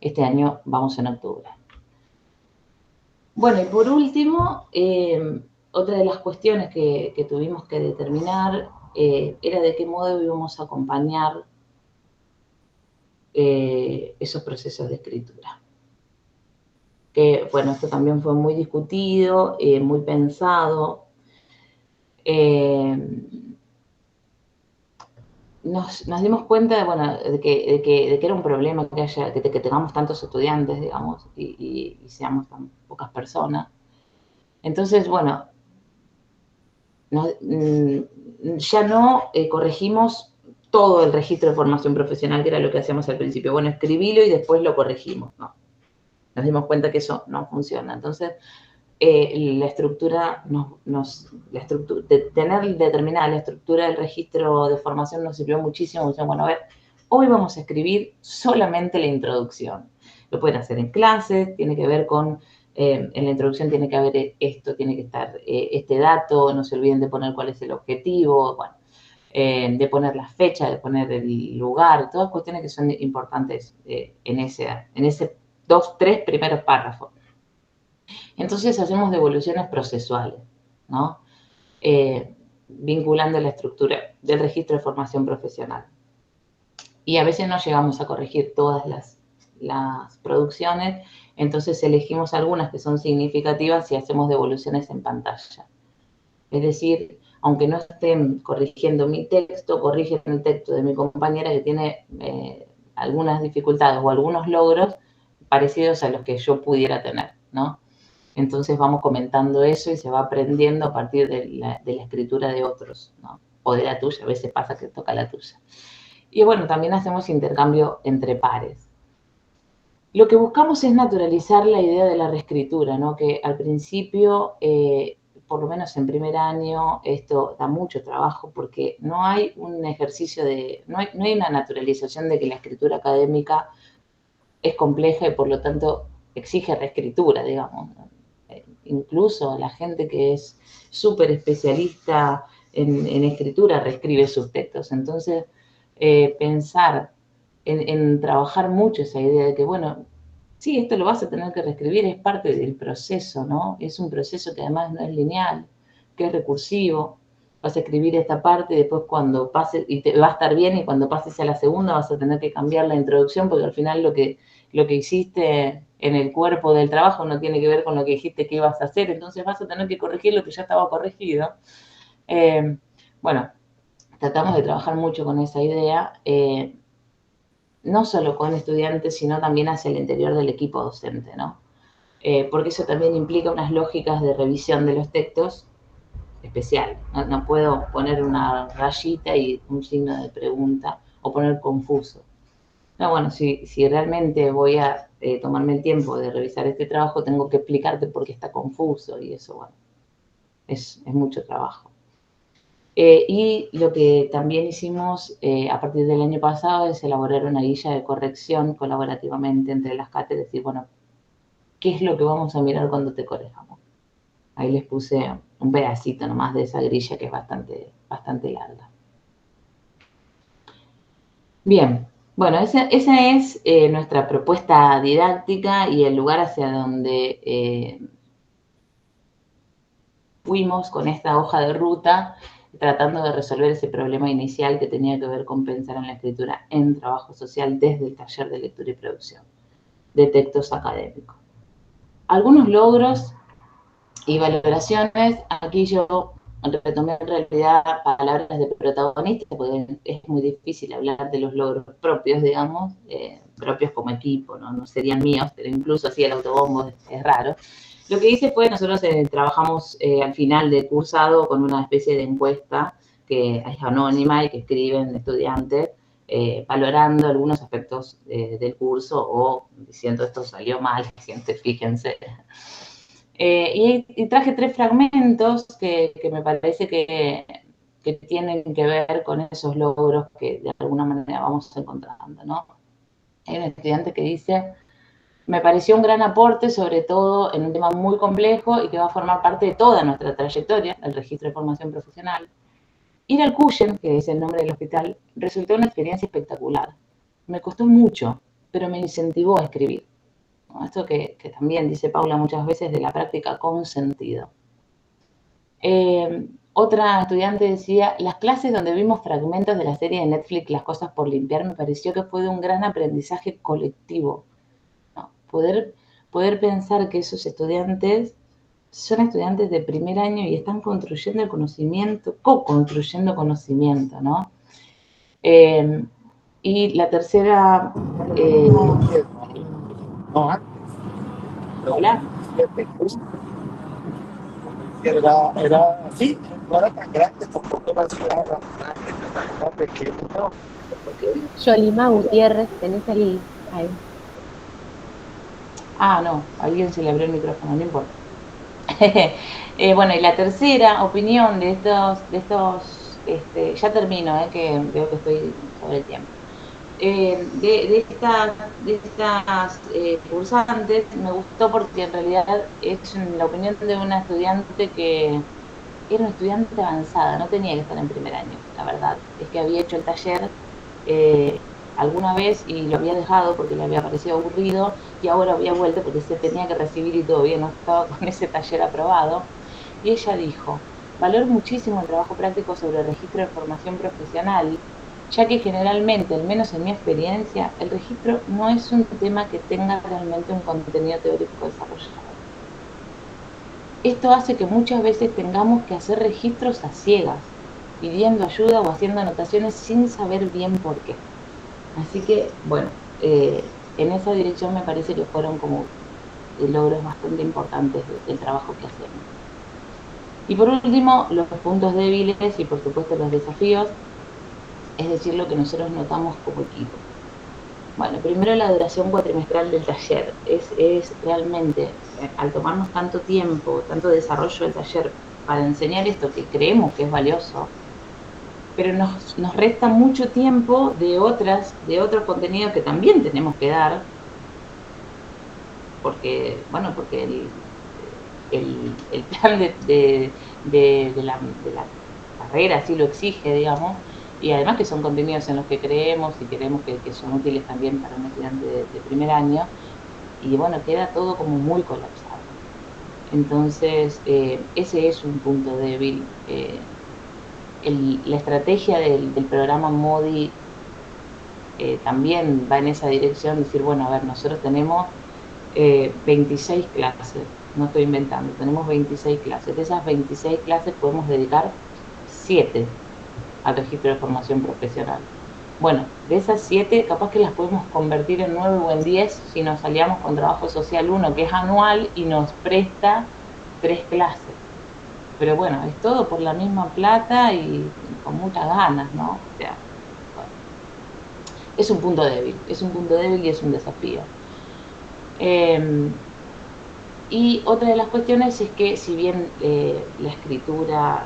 Este año vamos en octubre. Bueno, y por último, otra de las cuestiones que tuvimos que determinar era de qué modo íbamos a acompañar esos procesos de escritura. Que, bueno, esto también fue muy discutido, muy pensado. Nos dimos cuenta de que era un problema que tengamos tantos estudiantes, digamos, y seamos tan pocas personas. Entonces, bueno, ya no corregimos todo el registro de formación profesional, que era lo que hacíamos al principio. Bueno, escribilo y después lo corregimos. No. Nos dimos cuenta que eso no funciona. Entonces, la estructura, tener determinada la estructura del registro de formación nos sirvió muchísimo. Bueno, a ver, hoy vamos a escribir solamente la introducción. Lo pueden hacer en clases, tiene que ver con, en la introducción tiene que haber esto, tiene que estar este dato, no se olviden de poner cuál es el objetivo, bueno, de poner la fecha, de poner el lugar, todas cuestiones que son importantes en ese 2, 3 primeros párrafos. Entonces hacemos devoluciones procesuales, ¿no? Vinculando la estructura del registro de formación profesional. Y a veces no llegamos a corregir todas las producciones, entonces elegimos algunas que son significativas y hacemos devoluciones en pantalla. Es decir, aunque no estén corrigiendo mi texto, corrigen el texto de mi compañera que tiene algunas dificultades o algunos logros parecidos a los que yo pudiera tener, ¿no? Entonces vamos comentando eso y se va aprendiendo a partir de la escritura de otros, ¿no? O de la tuya, a veces pasa que toca la tuya. Y bueno, también hacemos intercambio entre pares. Lo que buscamos es naturalizar la idea de la reescritura, ¿no? Que al principio, por lo menos en primer año, esto da mucho trabajo porque no hay un ejercicio no hay una naturalización de que la escritura académica es compleja y por lo tanto exige reescritura, digamos. Incluso la gente que es súper especialista en escritura reescribe sus textos. Entonces, pensar en trabajar mucho esa idea de que, bueno, sí, esto lo vas a tener que reescribir, es parte del proceso, ¿no? Es un proceso que además no es lineal, que es recursivo. Vas a escribir esta parte y después cuando pases, y te va a estar bien, y cuando pases a la segunda vas a tener que cambiar la introducción porque al final lo que hiciste en el cuerpo del trabajo no tiene que ver con lo que dijiste que ibas a hacer, entonces vas a tener que corregir lo que ya estaba corregido. Bueno, tratamos de trabajar mucho con esa idea, no solo con estudiantes, sino también hacia el interior del equipo docente, ¿no? Porque eso también implica unas lógicas de revisión de los textos especial. No puedo poner una rayita y un signo de pregunta o poner confuso. No, bueno, si realmente voy a tomarme el tiempo de revisar este trabajo, tengo que explicarte por qué está confuso y eso, bueno, es mucho trabajo. Y lo que también hicimos a partir del año pasado es elaborar una guía de corrección colaborativamente entre las cátedras y decir, bueno, ¿qué es lo que vamos a mirar cuando te corrijamos? Ahí les puse un pedacito nomás de esa grilla que es bastante larga. Bien, bueno, esa es nuestra propuesta didáctica y el lugar hacia donde fuimos con esta hoja de ruta, tratando de resolver ese problema inicial que tenía que ver con pensar en la escritura en trabajo social desde el taller de lectura y producción de textos académicos. Algunos logros y valoraciones, aquí yo retomé en realidad palabras de protagonista, porque es muy difícil hablar de los logros propios, digamos, propios como equipo, no serían míos, pero incluso así el autobombo es raro. Lo que hice fue, nosotros trabajamos al final del cursado con una especie de encuesta que es anónima y que escriben estudiantes, valorando algunos aspectos del curso o diciendo esto salió mal, fíjense. Y traje 3 fragmentos que me parece que tienen que ver con esos logros que de alguna manera vamos encontrando, ¿no? Hay un estudiante que dice, me pareció un gran aporte, sobre todo en un tema muy complejo y que va a formar parte de toda nuestra trayectoria, el registro de formación profesional. Ir al Cuyen, que es el nombre del hospital, resultó una experiencia espectacular. Me costó mucho, pero me incentivó a escribir. Esto que también dice Paula muchas veces de la práctica con sentido. Otra estudiante decía, las clases donde vimos fragmentos de la serie de Netflix Las cosas por limpiar me pareció que fue de un gran aprendizaje colectivo, ¿no? Poder pensar que esos estudiantes son estudiantes de primer año y están construyendo el conocimiento, co-construyendo conocimiento, ¿no? Y la tercera... Hola. Era así, no era tan grande, tampoco era tan pequeño. Yolima Gutiérrez, tenés ahí. Ah, no, a alguien se le abrió el micrófono, no importa. Bueno, y la tercera opinión de estos ya termino, que veo que estoy sobre el tiempo. De estas cursantes me gustó porque en realidad es la opinión de una estudiante que era una estudiante avanzada, no tenía que estar en primer año, la verdad. Es que había hecho el taller alguna vez y lo había dejado porque le había parecido aburrido y ahora había vuelto porque se tenía que recibir y todavía no estaba con ese taller aprobado. Y ella dijo, valoro muchísimo el trabajo práctico sobre el registro de formación profesional, ya que generalmente, al menos en mi experiencia, el registro no es un tema que tenga realmente un contenido teórico desarrollado. esto hace que muchas veces tengamos que hacer registros a ciegas, pidiendo ayuda o haciendo anotaciones sin saber bien por qué. Así que, bueno, en esa dirección me parece que fueron como logros bastante importantes del trabajo que hacemos. Y por último, los puntos débiles y por supuesto los desafíos, es decir, lo que nosotros notamos como equipo. Bueno, primero la duración cuatrimestral del taller. Es realmente, al tomarnos tanto tiempo, tanto desarrollo del taller para enseñar esto que creemos que es valioso, pero nos resta mucho tiempo de otros contenidos que también tenemos que dar, porque, bueno, porque el plan de la carrera así lo exige, digamos, y además que son contenidos en los que creemos y queremos que son útiles también para un estudiante de primer año, y bueno, queda todo como muy colapsado. Entonces, ese es un punto débil. La estrategia del programa MODI también va en esa dirección, decir, bueno, a ver, nosotros tenemos 26 clases, no estoy inventando, tenemos 26 clases. De esas 26 clases podemos dedicar 7 al registro de formación profesional. Bueno, de esas 7, capaz que las podemos convertir en 9 o en 10 si nos aliamos con Trabajo Social 1, que es anual y nos presta 3 clases. Pero bueno, es todo por la misma plata y con muchas ganas, ¿no? O sea, bueno, es un punto débil y es un desafío. Y otra de las cuestiones es que si bien la escritura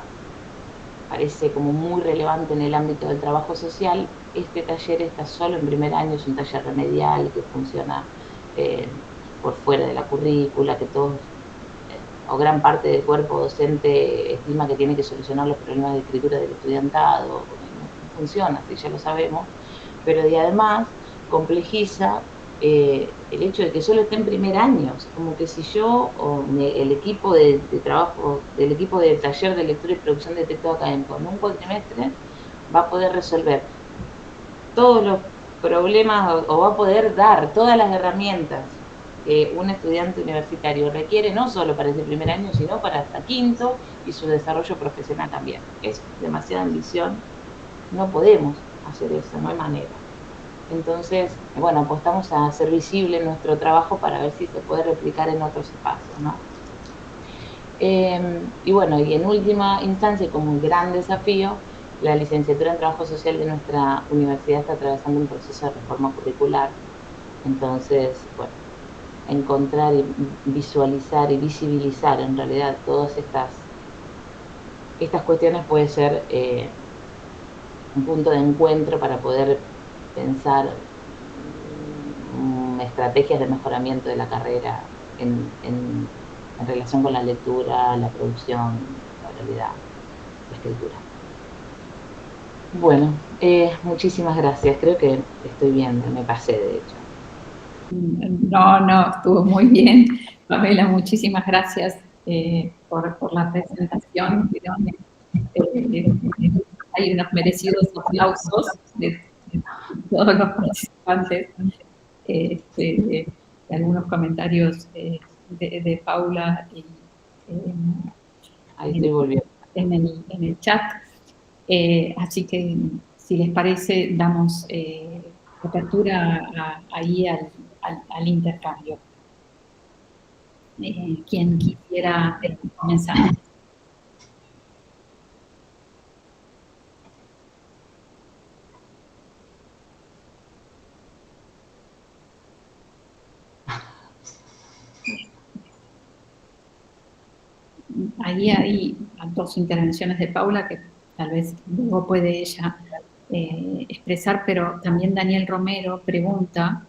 parece como muy relevante en el ámbito del trabajo social, este taller está solo en primer año, es un taller remedial que funciona por fuera de la currícula, que todos o gran parte del cuerpo docente estima que tiene que solucionar los problemas de escritura del estudiantado, no funciona, así ya lo sabemos, pero y además complejiza el hecho de que solo esté en primer año, o sea, como que si yo o el equipo de trabajo, del equipo de taller de lectura y producción de texto académico en un cuatrimestre va a poder resolver todos los problemas o va a poder dar todas las herramientas que un estudiante universitario requiere, no solo para ese primer año, sino para hasta quinto y su desarrollo profesional también. Es demasiada ambición, no podemos hacer eso, no hay manera. Entonces, bueno, apostamos a hacer visible nuestro trabajo para ver si se puede replicar en otros espacios, ¿no? Y bueno, y en última instancia, como un gran desafío, la licenciatura en Trabajo Social de nuestra universidad está atravesando un proceso de reforma curricular. Entonces, bueno, encontrar y visualizar y visibilizar en realidad todas estas cuestiones puede ser un punto de encuentro para poder pensar estrategias de mejoramiento de la carrera en relación con la lectura, la producción, la oralidad, la escritura. Bueno, muchísimas gracias. Creo que estoy bien, me pasé de hecho. No, estuvo muy bien. Pamela, muchísimas gracias por la presentación. Hay unos merecidos aplausos de todos los participantes. Algunos comentarios de Paula Ahí estoy volviendo. En el chat. Así que, si les parece, damos apertura ahí al intercambio. Quien quisiera comenzar. Ahí hay 2 intervenciones de Paula que tal vez luego puede ella expresar, pero también Daniel Romero pregunta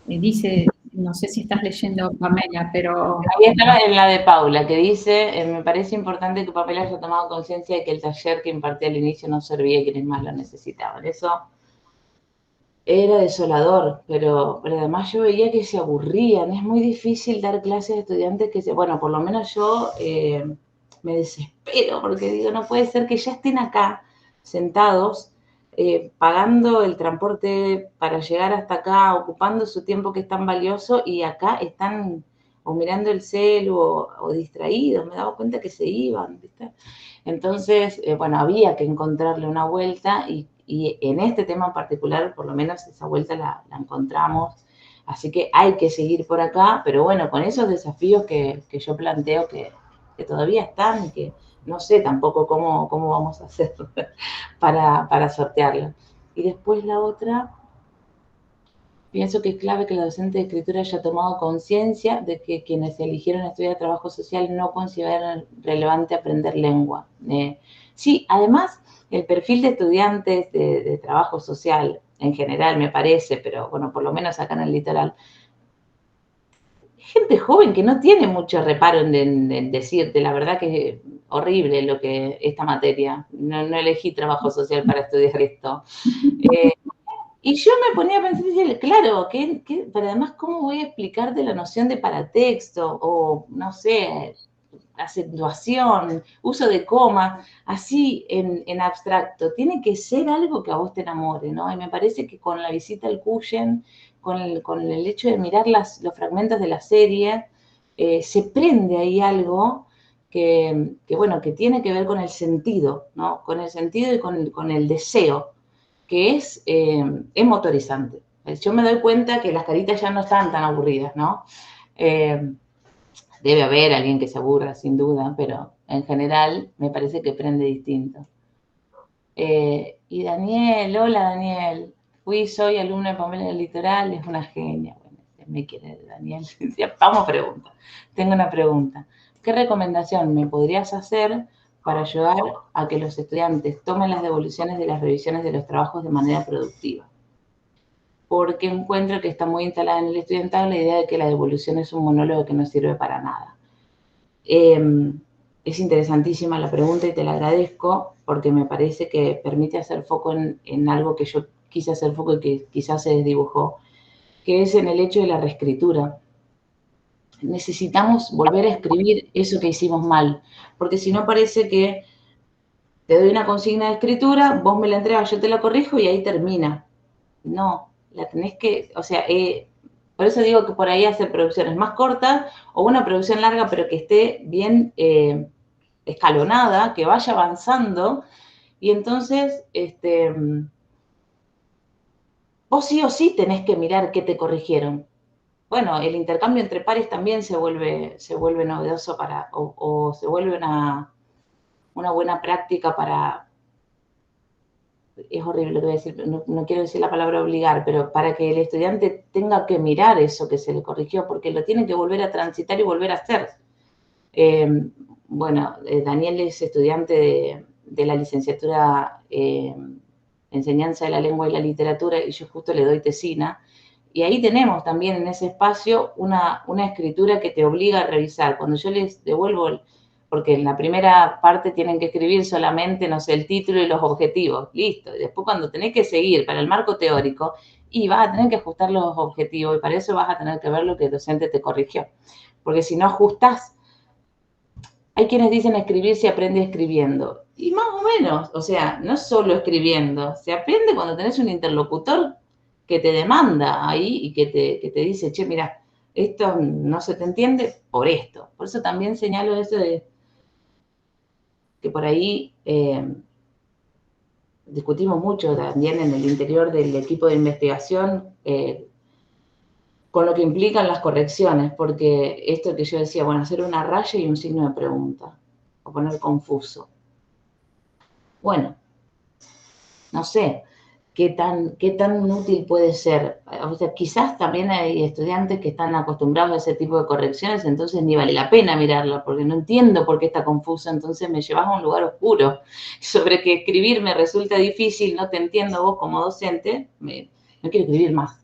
dice, no sé si estás leyendo, Pamela, pero... Ahí estaba en la de Paula, que dice, me parece importante que Pamela haya tomado conciencia de que el taller que impartía al inicio no servía a quienes más lo necesitaban. Eso era desolador, pero además yo veía que se aburrían. Es muy difícil dar clases a estudiantes que bueno, por lo menos yo me desespero porque digo, no puede ser que ya estén acá sentados pagando el transporte para llegar hasta acá, ocupando su tiempo que es tan valioso, y acá están o mirando el celu o distraídos, me daba cuenta que se iban, ¿viste? Entonces, bueno, había que encontrarle una vuelta y en este tema en particular, por lo menos esa vuelta la encontramos. Así que hay que seguir por acá, pero bueno, con esos desafíos que yo planteo que todavía están y que no sé tampoco cómo vamos a hacer para sortearlo. Y después la otra, pienso que es clave que la docente de escritura haya tomado conciencia de que quienes eligieron estudiar trabajo social no consideran relevante aprender lengua. Sí, además, el perfil de estudiantes de trabajo social, en general me parece, pero bueno, por lo menos acá en el litoral, gente joven que no tiene mucho reparo en decirte, la verdad que es horrible lo que esta materia, no elegí trabajo social para estudiar esto. Y yo me ponía a pensar, claro, pero además, ¿cómo voy a explicarte la noción de paratexto? O, no sé, acentuación, uso de coma, así en abstracto. Tiene que ser algo que a vos te enamore, ¿no? Y me parece que con la visita al Cuyen, con el hecho de mirar los fragmentos de la serie, se prende ahí algo bueno, que tiene que ver con el sentido, ¿no? Con el sentido y con el deseo, que es motorizante. Yo me doy cuenta que las caritas ya no están tan aburridas, ¿no? Debe haber alguien que se aburra, sin duda, pero en general me parece que prende distinto. Y Daniel, hola Daniel, soy alumna de Pamela del Litoral, es una genia. Bueno, me quiere Daniel. Vamos a preguntar. Tengo una pregunta. ¿Qué recomendación me podrías hacer para ayudar a que los estudiantes tomen las devoluciones de las revisiones de los trabajos de manera productiva? Porque encuentro que está muy instalada en el estudiantado la idea de que la devolución es un monólogo que no sirve para nada. Es interesantísima la pregunta y te la agradezco porque me parece que permite hacer foco en algo que yo quise hacer foco y que quizás se desdibujó, que es en el hecho de la reescritura. Necesitamos volver a escribir eso que hicimos mal, porque si no parece que te doy una consigna de escritura, vos me la entregas, yo te la corrijo y ahí termina. No, la tenés que, o sea, por eso digo que por ahí hacer producciones más cortas o una producción larga, pero que esté bien escalonada, que vaya avanzando, y entonces vos sí o sí tenés que mirar qué te corrigieron. Bueno, el intercambio entre pares también se vuelve novedoso o se vuelve una buena práctica para, es horrible lo que voy a decir, no quiero decir la palabra obligar, pero para que el estudiante tenga que mirar eso que se le corrigió, porque lo tiene que volver a transitar y volver a hacer. Bueno, Daniel es estudiante de la licenciatura Enseñanza de la Lengua y la Literatura, y yo justo le doy tesina, y ahí tenemos también en ese espacio una escritura que te obliga a revisar. Cuando yo les devuelvo, porque en la primera parte tienen que escribir solamente, no sé, el título y los objetivos, listo, y después cuando tenés que seguir para el marco teórico, y vas a tener que ajustar los objetivos, y para eso vas a tener que ver lo que el docente te corrigió, porque si no ajustás, hay quienes dicen escribir se aprende escribiendo, y más o menos, o sea, no solo escribiendo, se aprende cuando tenés un interlocutor que te demanda ahí y que te dice, che, mira, esto no se te entiende por esto. Por eso también señalo eso de que por ahí discutimos mucho también en el interior del equipo de investigación con lo que implican las correcciones, porque esto que yo decía, bueno, hacer una raya y un signo de pregunta, o poner confuso. Bueno, no sé qué tan útil puede ser. O sea, quizás también hay estudiantes que están acostumbrados a ese tipo de correcciones, entonces ni vale la pena mirarla, porque no entiendo por qué está confuso, entonces me llevas a un lugar oscuro. Sobre que escribir me resulta difícil, no te entiendo vos como docente, no quiero escribir más.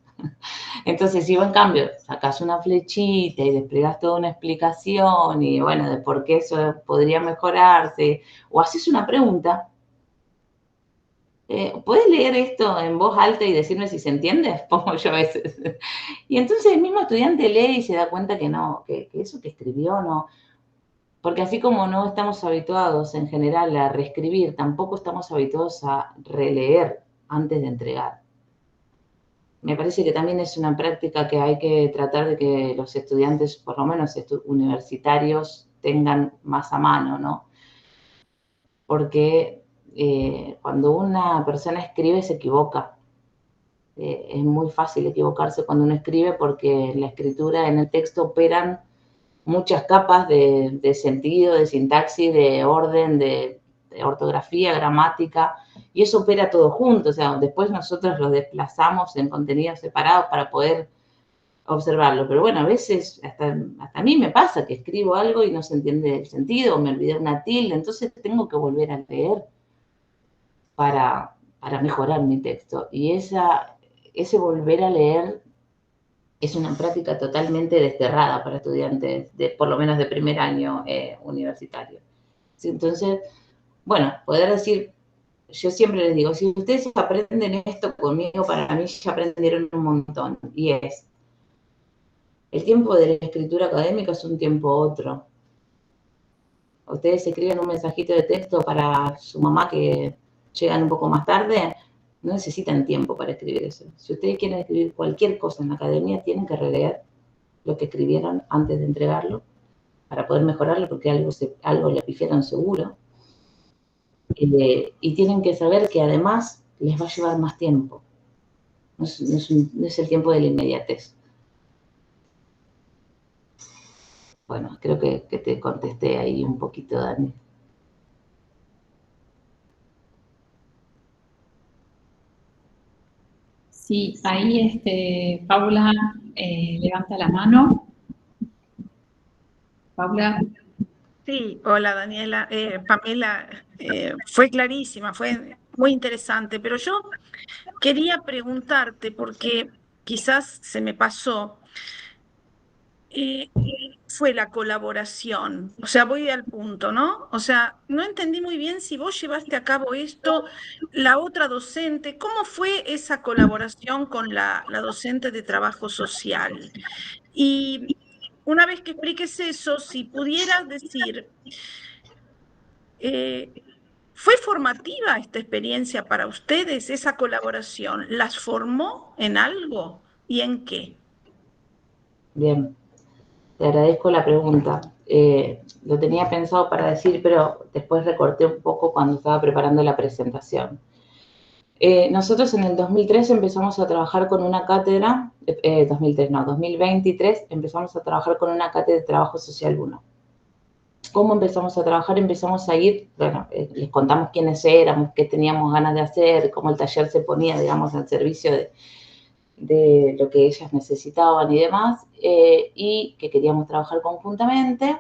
Entonces, si vos en cambio sacás una flechita y desplegás toda una explicación y bueno, de por qué eso podría mejorarse, o haces una pregunta, ¿puedes leer esto en voz alta y decirme si se entiende? Pongo yo a veces. Y entonces el mismo estudiante lee y se da cuenta que no, que eso que escribió no. Porque así como no estamos habituados en general a reescribir, tampoco estamos habituados a releer antes de entregar. Me parece que también es una práctica que hay que tratar de que los estudiantes, por lo menos universitarios, tengan más a mano, ¿no? Porque cuando una persona escribe se equivoca. Es muy fácil equivocarse cuando uno escribe porque en la escritura, en el texto, operan muchas capas de sentido, de sintaxis, de orden, de ortografía, gramática, y eso opera todo junto. O sea, después nosotros lo desplazamos en contenidos separados para poder observarlo. Pero bueno, a veces hasta a mí me pasa que escribo algo y no se entiende el sentido, o me olvidé una tilde, entonces tengo que volver a leer para mejorar mi texto. Y ese volver a leer es una práctica totalmente desterrada para estudiantes, por lo menos de primer año universitario. ¿Sí? Entonces, bueno, poder decir, yo siempre les digo, si ustedes aprenden esto conmigo, para mí ya aprendieron un montón. Y es, el tiempo de la escritura académica es un tiempo otro. Ustedes escriben un mensajito de texto para su mamá que llegan un poco más tarde, no necesitan tiempo para escribir eso. Si ustedes quieren escribir cualquier cosa en la academia, tienen que releer lo que escribieron antes de entregarlo para poder mejorarlo, porque algo le pifiaron seguro. Y tienen que saber que además les va a llevar más tiempo. No es el tiempo de la inmediatez. Bueno, creo que te contesté ahí un poquito, Dani. Sí, ahí Paula levanta la mano. Paula. Sí, hola Daniela, Pamela, fue clarísima, fue muy interesante, pero yo quería preguntarte, porque quizás se me pasó, fue la colaboración, o sea, voy al punto, ¿no? O sea, no entendí muy bien si vos llevaste a cabo esto, la otra docente, ¿cómo fue esa colaboración con la docente de trabajo social? Y una vez que expliques eso, si pudieras decir... ¿Fue formativa esta experiencia para ustedes, esa colaboración? ¿Las formó en algo y en qué? Bien, te agradezco la pregunta. Lo tenía pensado para decir, pero después recorté un poco cuando estaba preparando la presentación. Nosotros en el 2003 empezamos a trabajar con una cátedra, 2023 empezamos a trabajar con una cátedra de Trabajo Social 1. ¿Cómo empezamos a trabajar? Empezamos a ir, bueno, les contamos quiénes éramos, qué teníamos ganas de hacer, cómo el taller se ponía, digamos, al servicio de lo que ellas necesitaban y demás, y que queríamos trabajar conjuntamente.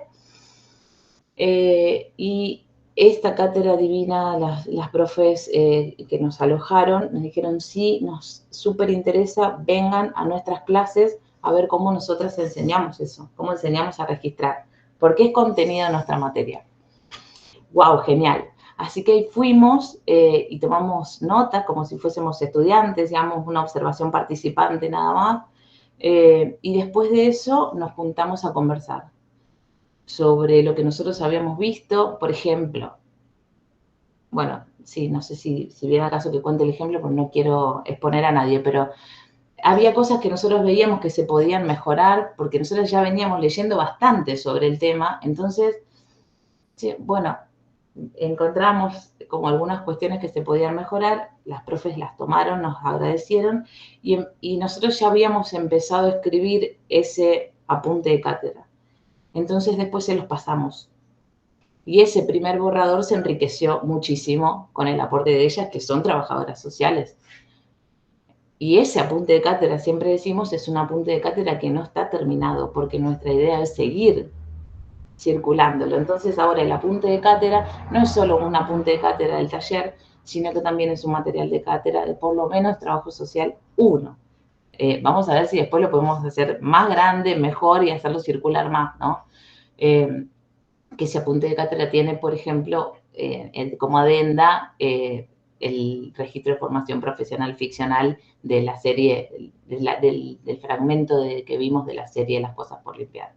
Y esta cátedra divina, las profes que nos alojaron, nos dijeron, sí, nos súper interesa, vengan a nuestras clases a ver cómo nosotras enseñamos eso, cómo enseñamos a registrar, porque es contenido de nuestra materia. ¡Wow! Genial. Así que ahí fuimos y tomamos notas como si fuésemos estudiantes, digamos, una observación participante nada más. Y después de eso nos juntamos a conversar sobre lo que nosotros habíamos visto. Por ejemplo, bueno, sí, no sé si viene acaso que cuente el ejemplo, porque no quiero exponer a nadie, pero había cosas que nosotros veíamos que se podían mejorar, porque nosotros ya veníamos leyendo bastante sobre el tema. Entonces, sí, bueno, encontramos como algunas cuestiones que se podían mejorar, las profes las tomaron, nos agradecieron y nosotros ya habíamos empezado a escribir ese apunte de cátedra. Entonces después se los pasamos. Y ese primer borrador se enriqueció muchísimo con el aporte de ellas, que son trabajadoras sociales. Y ese apunte de cátedra, siempre decimos, es un apunte de cátedra que no está terminado, porque nuestra idea es seguir circulándolo. Entonces ahora el apunte de cátedra no es solo un apunte de cátedra del taller, sino que también es un material de cátedra de por lo menos Trabajo Social 1. Vamos a ver si después lo podemos hacer más grande, mejor y hacerlo circular más, ¿no? Que ese apunte de cátedra tiene, por ejemplo, como adenda el registro de formación profesional ficcional de la serie, del fragmento que vimos de la serie Las cosas por limpiar.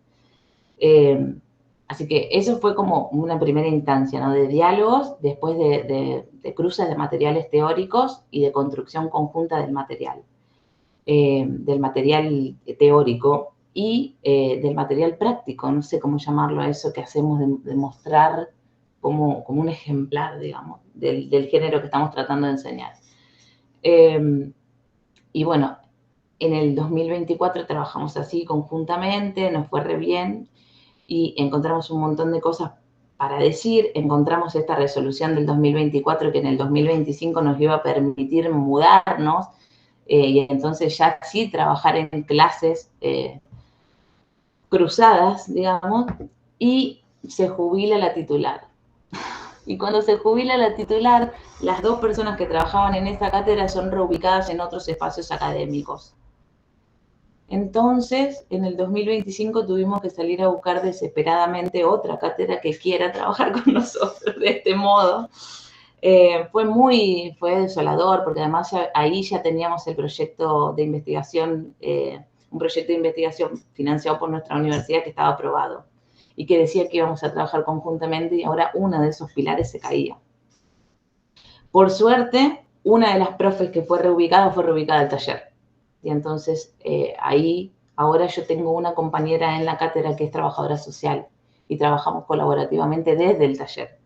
Así que eso fue como una primera instancia, ¿no? De diálogos, después de cruces de materiales teóricos y de construcción conjunta del material teórico y del material práctico, no sé cómo llamarlo a eso que hacemos de mostrar como un ejemplar, digamos, del género que estamos tratando de enseñar. Y bueno, en el 2024 trabajamos así conjuntamente, nos fue re bien y encontramos un montón de cosas para decir. Encontramos esta resolución del 2024 que en el 2025 nos iba a permitir mudarnos y entonces ya sí trabajar en clases cruzadas, digamos, y se jubila la titular. Y cuando se jubila la titular, las 2 personas que trabajaban en esta cátedra son reubicadas en otros espacios académicos. Entonces, en el 2025 tuvimos que salir a buscar desesperadamente otra cátedra que quiera trabajar con nosotros de este modo. Fue desolador, porque además ahí ya teníamos el proyecto de investigación, un proyecto de investigación financiado por nuestra universidad que estaba aprobado y que decía que íbamos a trabajar conjuntamente y ahora uno de esos pilares se caía. Por suerte, una de las profes que fue reubicada al taller. Y entonces ahí ahora yo tengo una compañera en la cátedra que es trabajadora social y trabajamos colaborativamente desde el taller.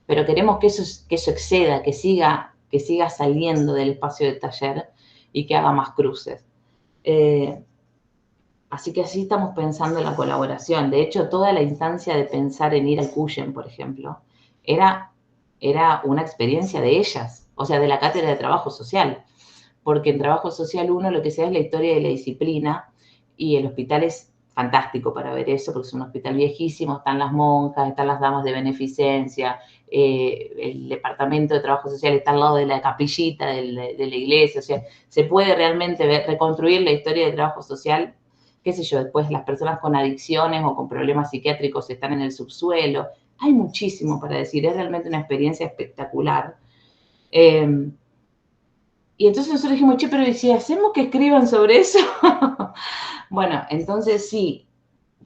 Pero queremos que eso exceda, que siga saliendo del espacio del taller y que haga más cruces. Así que así estamos pensando en la colaboración. De hecho, toda la instancia de pensar en ir al Cuyen, por ejemplo, era una experiencia de ellas, o sea, de la cátedra de trabajo social. Porque en trabajo social 1 lo que se da es la historia de la disciplina y el hospital es fantástico para ver eso, porque es un hospital viejísimo, están las monjas, están las damas de beneficencia, el departamento de trabajo social está al lado de la capillita de la iglesia, o sea, se puede realmente reconstruir la historia de trabajo social, qué sé yo, después las personas con adicciones o con problemas psiquiátricos están en el subsuelo, hay muchísimo para decir, es realmente una experiencia espectacular. Y entonces nosotros dijimos, che, pero ¿y si hacemos que escriban sobre eso? Bueno, entonces sí,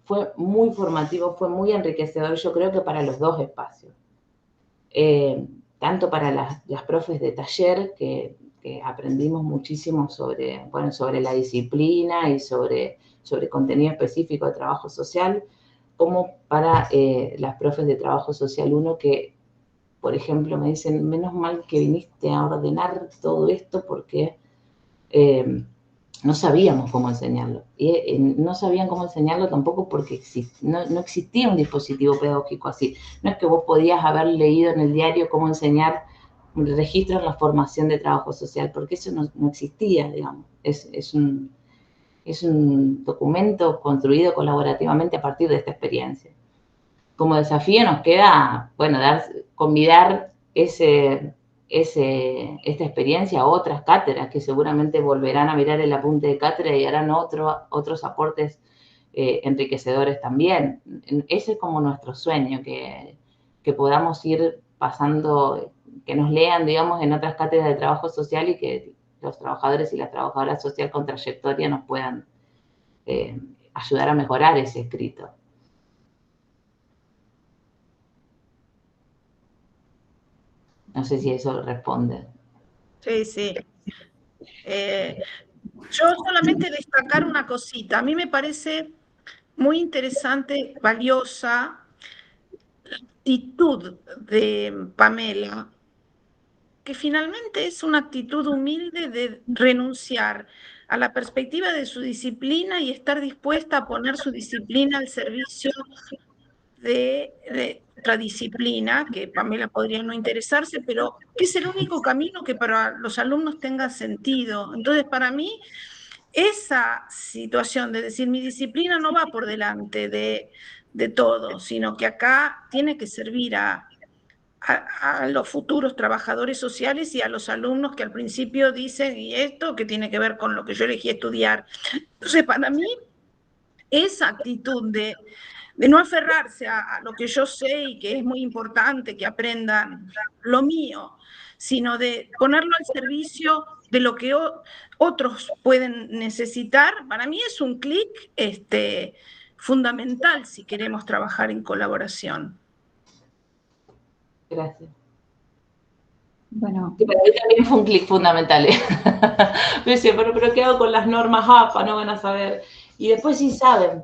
fue muy formativo, fue muy enriquecedor, yo creo que para los 2 espacios. Tanto para las profes de taller, que aprendimos muchísimo sobre la disciplina y sobre contenido específico de trabajo social, como para las profes de trabajo social 1 que, por ejemplo, me dicen, menos mal que viniste a ordenar todo esto porque no sabíamos cómo enseñarlo. Y no sabían cómo enseñarlo tampoco porque no existía un dispositivo pedagógico así. No es que vos podías haber leído en el diario cómo enseñar un registro en la formación de trabajo social, porque eso no existía, digamos. Es un documento construido colaborativamente a partir de esta experiencia. Como desafío nos queda, bueno, convidar esta experiencia a otras cátedras que seguramente volverán a mirar el apunte de cátedra y harán otros aportes enriquecedores también. Ese es como nuestro sueño, que podamos ir pasando, que nos lean, digamos, en otras cátedras de trabajo social y que los trabajadores y las trabajadoras sociales con trayectoria nos puedan ayudar a mejorar ese escrito. No sé si eso responde. Sí. Yo solamente destacar una cosita. A mí me parece muy interesante, valiosa, la actitud de Pamela, que finalmente es una actitud humilde de renunciar a la perspectiva de su disciplina y estar dispuesta a poner su disciplina al servicio de otra disciplina, que Pamela podría no interesarse, pero que es el único camino que para los alumnos tenga sentido. Entonces, para mí, esa situación de decir, mi disciplina no va por delante de todo, sino que acá tiene que servir a los futuros trabajadores sociales y a los alumnos que al principio dicen, ¿y esto qué tiene que ver con lo que yo elegí estudiar? Entonces, para mí, esa actitud de no aferrarse a lo que yo sé y que es muy importante que aprendan lo mío, sino de ponerlo al servicio de lo que otros pueden necesitar, para mí es un clic fundamental si queremos trabajar en colaboración. Gracias. Bueno, Que para mí también fue un clic fundamental. Me decía, pero ¿qué hago con las normas APA? No van a saber. Y después sí saben.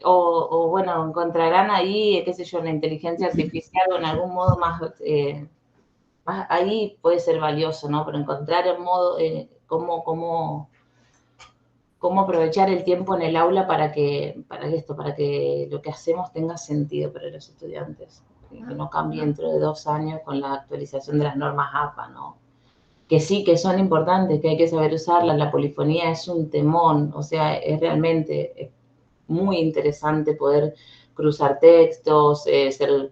O bueno, encontrarán ahí, qué sé yo, la inteligencia artificial o en algún modo más ahí puede ser valioso, ¿no? Pero encontrar el modo, cómo aprovechar el tiempo en el aula para que lo que hacemos tenga sentido para los estudiantes. Que no cambie dentro de 2 años con la actualización de las normas APA, ¿no? Que sí, que son importantes, que hay que saber usarlas. La polifonía es un temón, o sea, es realmente muy interesante poder cruzar textos, ser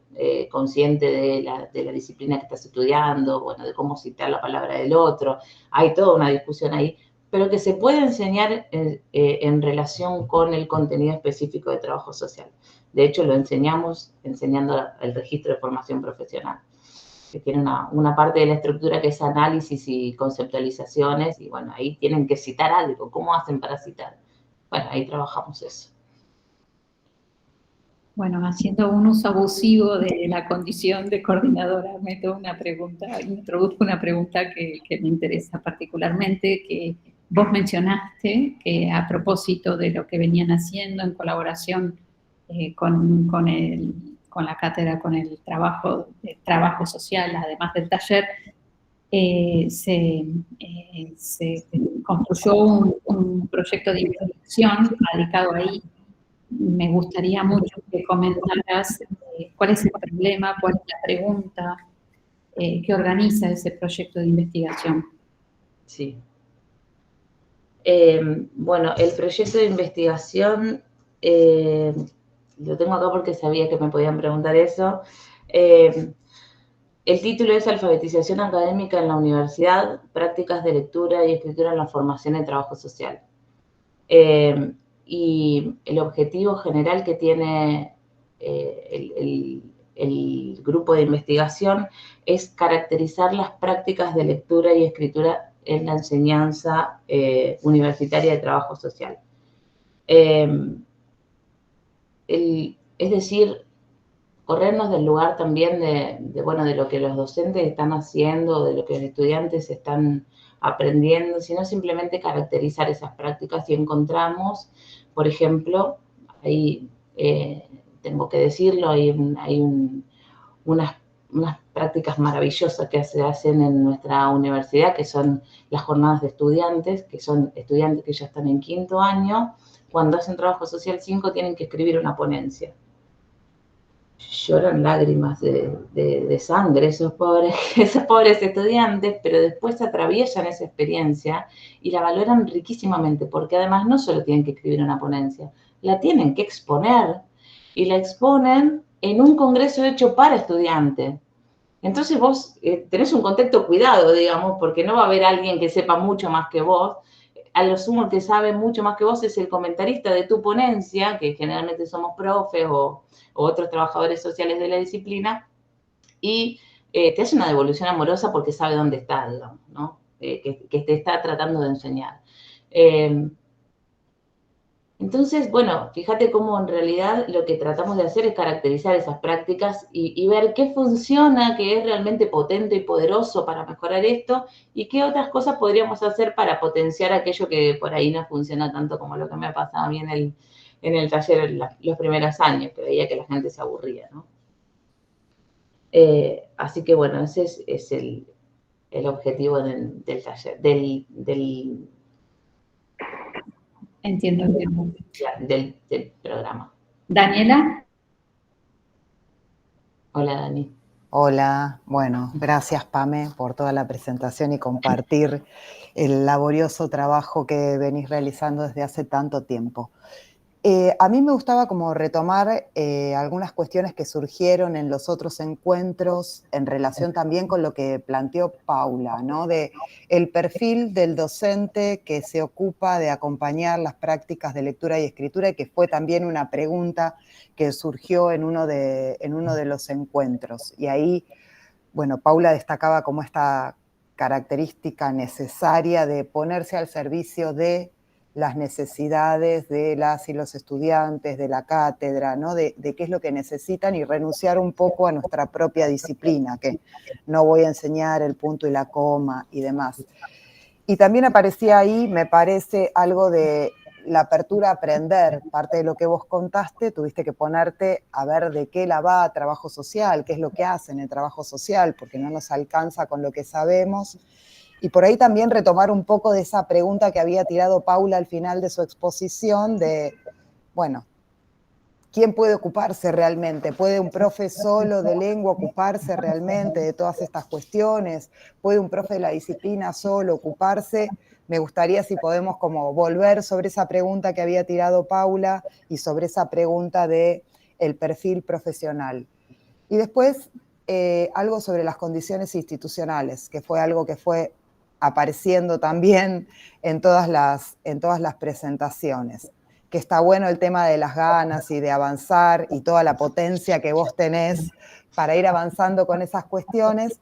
consciente de la disciplina que estás estudiando, bueno, de cómo citar la palabra del otro. Hay toda una discusión ahí, pero que se puede enseñar en relación con el contenido específico de trabajo social. De hecho, lo enseñamos enseñando el registro de formación profesional, que tiene una parte de la estructura que es análisis y conceptualizaciones, y bueno, ahí tienen que citar algo. ¿Cómo hacen para citar? Bueno, ahí trabajamos eso. bueno, haciendo un uso abusivo de la condición de coordinadora, introduzco una pregunta que me interesa particularmente, que vos mencionaste que a propósito de lo que venían haciendo en colaboración con la cátedra, con el trabajo social, además del taller, se construyó un proyecto de investigación radicado ahí. Me gustaría mucho que comentaras cuál es el problema, cuál es la pregunta que organiza ese proyecto de investigación. Sí. Bueno, el proyecto de investigación, lo tengo acá porque sabía que me podían preguntar eso. El título es Alfabetización académica en la universidad, prácticas de lectura y escritura en la formación en trabajo social. Y el objetivo general que tiene el grupo de investigación es caracterizar las prácticas de lectura y escritura en la enseñanza universitaria de trabajo social. Es decir, corrernos del lugar también de lo que los docentes están haciendo, de lo que los estudiantes están aprendiendo, sino simplemente caracterizar esas prácticas. Y encontramos, por ejemplo, ahí tengo que decirlo, hay unas prácticas maravillosas que se hacen en nuestra universidad, que son las jornadas de estudiantes, que son estudiantes que ya están en 5º año. Cuando hacen trabajo social 5 tienen que escribir una ponencia. Lloran lágrimas de sangre esos pobres estudiantes, pero después atraviesan esa experiencia y la valoran riquísimamente, porque además no solo tienen que escribir una ponencia, la tienen que exponer, y la exponen en un congreso hecho para estudiantes. Entonces vos tenés un contexto cuidado, digamos, porque no va a haber alguien que sepa mucho más que vos. A lo sumo que sabe mucho más que vos es el comentarista de tu ponencia, que generalmente somos profes o otros trabajadores sociales de la disciplina, y te hace una devolución amorosa porque sabe dónde está, digamos, ¿no? Que te está tratando de enseñar. Entonces, bueno, fíjate cómo en realidad lo que tratamos de hacer es caracterizar esas prácticas y ver qué funciona, qué es realmente potente y poderoso para mejorar esto, y qué otras cosas podríamos hacer para potenciar aquello que por ahí no funciona tanto, como lo que me ha pasado a mí en el taller los primeros años, que veía que la gente se aburría, ¿no? Así que bueno, ese es el objetivo del taller, Entiendo. del programa. Daniela. Hola, Dani. Hola, bueno, gracias Pame por toda la presentación y compartir el laborioso trabajo que venís realizando desde hace tanto tiempo. A mí me gustaba como retomar algunas cuestiones que surgieron en los otros encuentros en relación también con lo que planteó Paula, ¿no? De el perfil del docente que se ocupa de acompañar las prácticas de lectura y escritura, y que fue también una pregunta que surgió en uno de los encuentros. Y ahí, bueno, Paula destacaba como esta característica necesaria de ponerse al servicio de las necesidades de las y los estudiantes, de la cátedra, ¿no? De qué es lo que necesitan y renunciar un poco a nuestra propia disciplina, que no voy a enseñar el punto y la coma y demás. Y también aparecía ahí, me parece, algo de la apertura a aprender. Parte de lo que vos contaste, tuviste que ponerte a ver de qué la va trabajo social, qué es lo que hacen el trabajo social, porque no nos alcanza con lo que sabemos. Y por ahí también retomar un poco de esa pregunta que había tirado Paula al final de su exposición de, bueno, ¿quién puede ocuparse realmente? ¿Puede un profe solo de lengua ocuparse realmente de todas estas cuestiones? ¿Puede un profe de la disciplina solo ocuparse? Me gustaría si podemos como volver sobre esa pregunta que había tirado Paula y sobre esa pregunta de el perfil profesional. Y después algo sobre las condiciones institucionales, que fue algo que fue apareciendo también en todas las presentaciones. Que está bueno el tema de las ganas y de avanzar y toda la potencia que vos tenés para ir avanzando con esas cuestiones,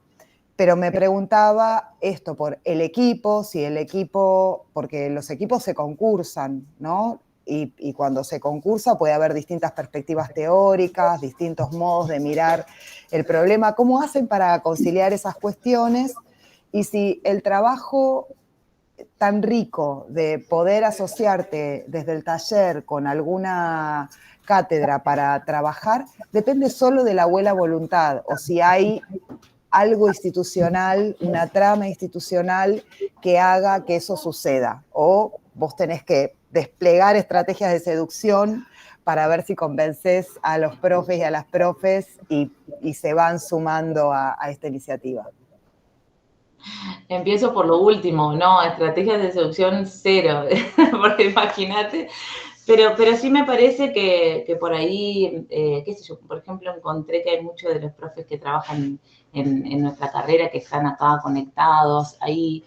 pero me preguntaba esto por el equipo, si el equipo, porque los equipos se concursan, ¿no? Y cuando se concursa puede haber distintas perspectivas teóricas, distintos modos de mirar el problema. ¿Cómo hacen para conciliar esas cuestiones? Y si el trabajo tan rico de poder asociarte desde el taller con alguna cátedra para trabajar, depende solo de la buena voluntad, o si hay algo institucional, una trama institucional que haga que eso suceda, o vos tenés que desplegar estrategias de seducción para ver si convences a los profes y a las profes y se van sumando a esta iniciativa. Empiezo por lo último, no, estrategias de seducción cero, porque imagínate, pero sí me parece que por ahí, qué sé yo, por ejemplo, encontré que hay muchos de los profes que trabajan en nuestra carrera que están acá conectados, hay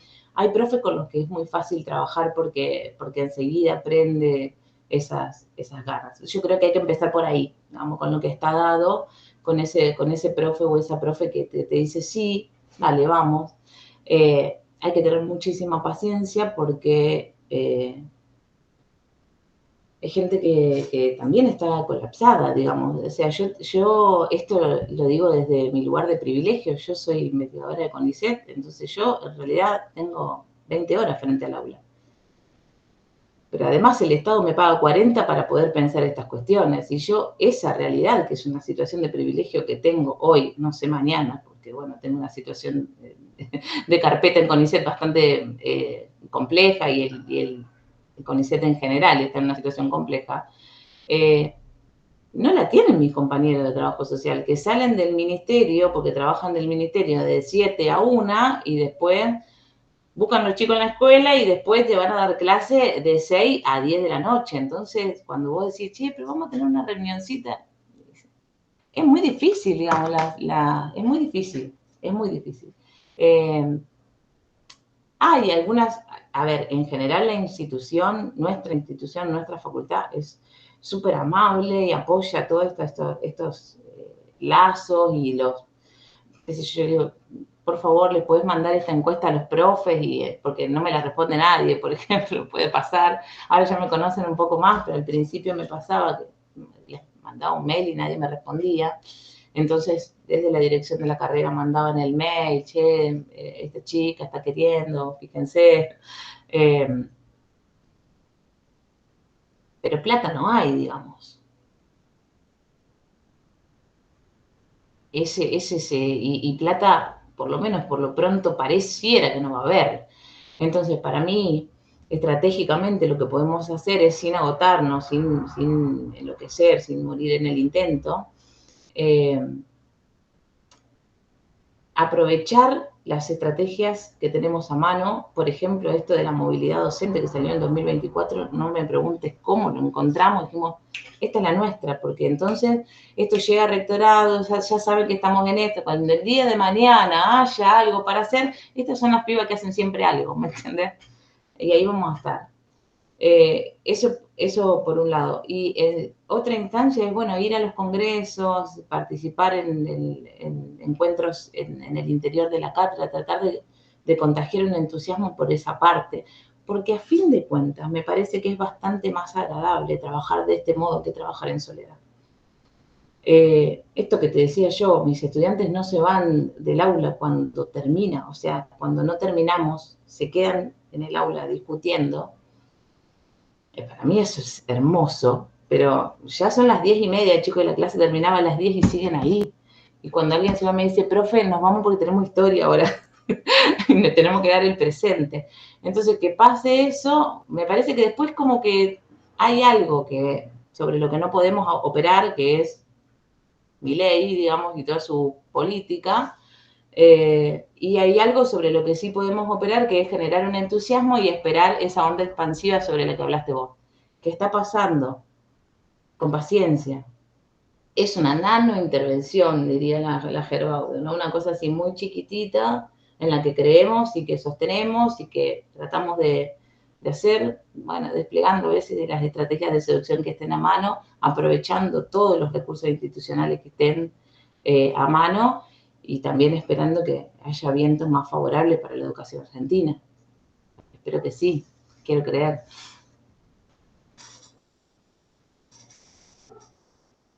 profes con los que es muy fácil trabajar porque enseguida aprende esas ganas. Yo creo que hay que empezar por ahí, digamos, con lo que está dado, con ese profe o esa profe que te dice, sí, dale, vamos. Hay que tener muchísima paciencia porque hay gente que también está colapsada, digamos. O sea, yo esto lo digo desde mi lugar de privilegio. Yo soy investigadora de CONICET, entonces yo en realidad tengo 20 horas frente al aula. Pero además el Estado me paga 40 para poder pensar estas cuestiones. Y yo esa realidad, que es una situación de privilegio que tengo hoy, no sé mañana, porque bueno, tengo una situación de carpeta en CONICET bastante compleja y el CONICET en general está en una situación compleja, no la tienen mis compañeros de trabajo social, que salen del ministerio, porque trabajan del ministerio de 7 a 1 y después buscan los chicos en la escuela y después te van a dar clase de 6 a 10 de la noche. Entonces, cuando vos decís, che, pero vamos a tener una reunioncita, es muy difícil, digamos, es muy difícil, es muy difícil. Hay algunas, a ver, en general la institución, nuestra facultad es súper amable y apoya todos estos lazos y los, qué sé yo, digo, por favor, les podés mandar esta encuesta a los profes porque no me la responde nadie, por ejemplo, puede pasar. Ahora ya me conocen un poco más, pero al principio me pasaba que les mandaba un mail y nadie me respondía. Entonces, desde la dirección de la carrera mandaban el mail, che, esta chica está queriendo, fíjense. Pero plata no hay, digamos. Y plata, por lo menos por lo pronto, pareciera que no va a haber. Entonces, para mí, estratégicamente lo que podemos hacer es, sin agotarnos, sin enloquecer, sin morir en el intento, aprovechar las estrategias que tenemos a mano. Por ejemplo, esto de la movilidad docente que salió en 2024, no me preguntes cómo lo encontramos, dijimos, esta es la nuestra, porque entonces esto llega a rectorado, ya saben que estamos en esto, cuando el día de mañana haya algo para hacer, estas son las pibas que hacen siempre algo, ¿me entendés? Y ahí vamos a estar. Eso por un lado. Y otra instancia es, bueno, ir a los congresos, participar en encuentros en el interior de la cátedra, tratar de contagiar un entusiasmo por esa parte, porque a fin de cuentas me parece que es bastante más agradable trabajar de este modo que trabajar en soledad. Esto que te decía yo, mis estudiantes no se van del aula cuando termina, o sea, cuando no terminamos, se quedan en el aula discutiendo. Para mí eso es hermoso, pero ya son las 10:30, chicos, y la clase terminaba a las 10 y siguen ahí. Y cuando alguien se va me dice, profe, nos vamos porque tenemos historia ahora. Y tenemos que dar el presente. Entonces, que pase eso, me parece que después como que hay algo que sobre lo que no podemos operar, que es Milei, digamos, y toda su política, y hay algo sobre lo que sí podemos operar, que es generar un entusiasmo y esperar esa onda expansiva sobre la que hablaste vos. ¿Qué está pasando? Con paciencia. Es una nano intervención, diría la Gerbaudo, ¿no? Una cosa así muy chiquitita en la que creemos y que sostenemos y que tratamos de hacer, bueno, desplegando a veces de las estrategias de seducción que estén a mano, aprovechando todos los recursos institucionales que estén a mano y también esperando que haya vientos más favorables para la educación argentina. Espero que sí, quiero creer.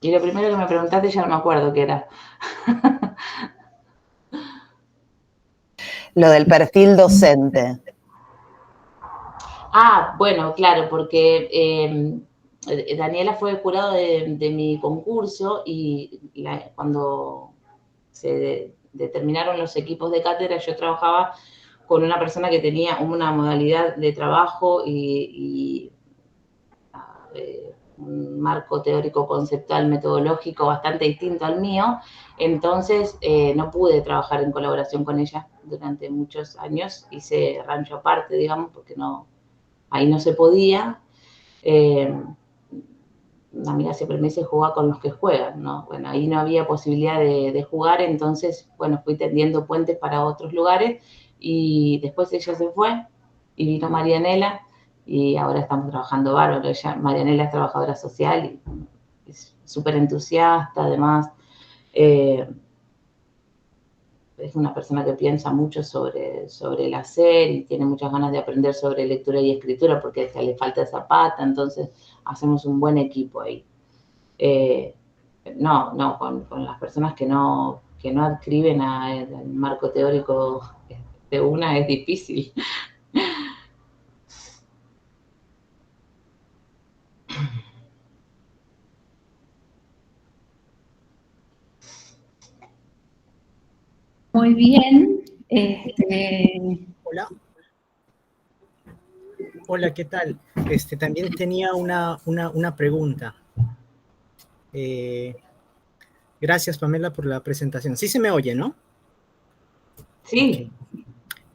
Y lo primero que me preguntaste ya no me acuerdo qué era. Lo del perfil docente. Ah, bueno, claro, porque Daniela fue el jurado de mi concurso y cuando se determinaron los equipos de cátedra, yo trabajaba con una persona que tenía una modalidad de trabajo y un marco teórico conceptual metodológico bastante distinto al mío, entonces no pude trabajar en colaboración con ella durante muchos años, hice rancho aparte, digamos, porque ahí no se podía. Una amiga siempre me dice, juega con los que juegan, ¿no? Bueno, ahí no había posibilidad de jugar, entonces, bueno, fui tendiendo puentes para otros lugares y después ella se fue y vino Marianela y ahora estamos trabajando bárbaro. Marianela es trabajadora social y es súper entusiasta, además es una persona que piensa mucho sobre el hacer y tiene muchas ganas de aprender sobre lectura y escritura porque le falta esa pata, entonces hacemos un buen equipo ahí. Con las personas que no adscriben al marco teórico de una es difícil. Muy bien. Hola. Hola, ¿qué tal? También tenía una pregunta. Gracias, Pamela, por la presentación. Sí se me oye, ¿no? Sí.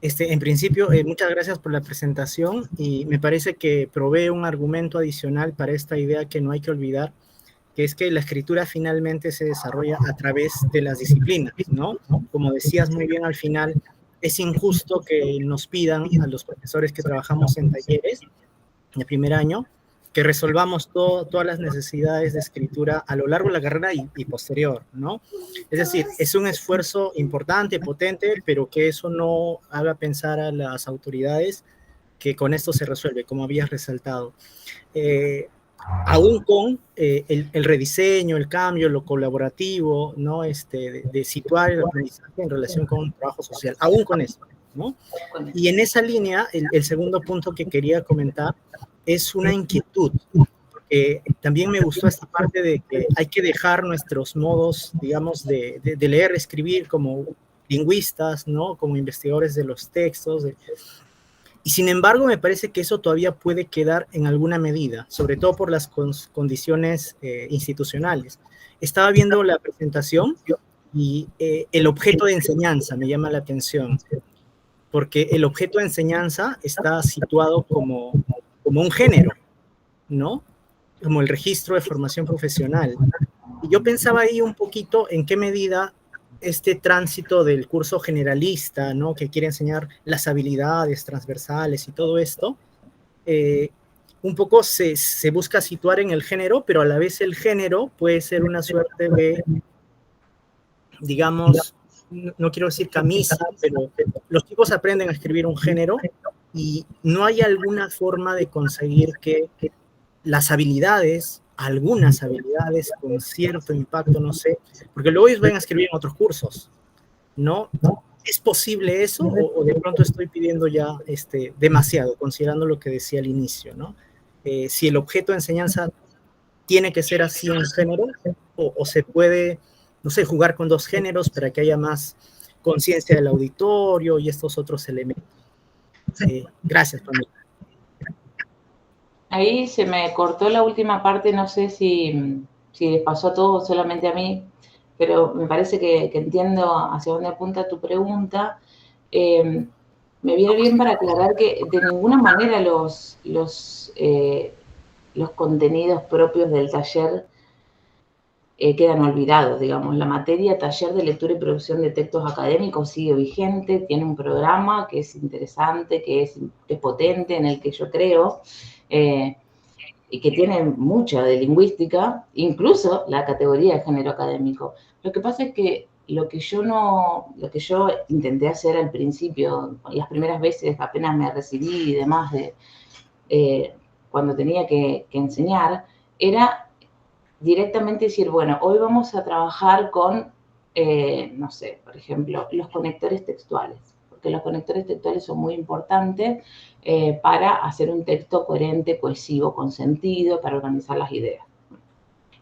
En principio, muchas gracias por la presentación y me parece que provee un argumento adicional para esta idea que no hay que olvidar, que es que la escritura finalmente se desarrolla a través de las disciplinas, ¿no? Como decías muy bien al final, es injusto que nos pidan a los profesores que trabajamos en talleres de primer año que resolvamos todas las necesidades de escritura a lo largo de la carrera y posterior, ¿no? Es decir, es un esfuerzo importante, potente, pero que eso no haga pensar a las autoridades que con esto se resuelve, como habías resaltado. Aún con el rediseño, el cambio, lo colaborativo, ¿no? De situar el aprendizaje en relación con un trabajo social, aún con eso, ¿no? Y en esa línea, el segundo punto que quería comentar es una inquietud, porque también me gustó esta parte de que hay que dejar nuestros modos, digamos, de leer, escribir como lingüistas, ¿no? Como investigadores de los textos, y sin embargo, me parece que eso todavía puede quedar en alguna medida, sobre todo por las condiciones institucionales. Estaba viendo la presentación y el objeto de enseñanza me llama la atención, porque el objeto de enseñanza está situado como un género, ¿no? Como el registro de formación profesional. Y yo pensaba ahí un poquito en qué medida este tránsito del curso generalista, ¿no? Que quiere enseñar las habilidades transversales y todo esto, un poco se busca situar en el género, pero a la vez el género puede ser una suerte de, digamos, no quiero decir camisa, pero los chicos aprenden a escribir un género y no hay alguna forma de conseguir que las habilidades, algunas habilidades con cierto impacto, no sé, porque luego ellos van a escribir en otros cursos, ¿no? ¿Es posible eso o de pronto estoy pidiendo ya demasiado, considerando lo que decía al inicio, ¿no? Si el objeto de enseñanza tiene que ser así en género o se puede, no sé, jugar con dos géneros para que haya más conciencia del auditorio y estos otros elementos. Gracias, Pamela. Ahí se me cortó la última parte, no sé si les pasó a todos o solamente a mí, pero me parece que entiendo hacia dónde apunta tu pregunta. Me viene bien para aclarar que de ninguna manera los contenidos propios del taller quedan olvidados, digamos. La materia taller de lectura y producción de textos académicos sigue vigente, tiene un programa que es interesante, que es potente, en el que yo creo, y que tiene mucha de lingüística, incluso la categoría de género académico. Lo que pasa es que lo que yo intenté hacer al principio, las primeras veces apenas me recibí y demás, cuando tenía que enseñar, era directamente decir, bueno, hoy vamos a trabajar con, no sé, por ejemplo, los conectores textuales, porque los conectores textuales son muy importantes para hacer un texto coherente, cohesivo, con sentido, para organizar las ideas.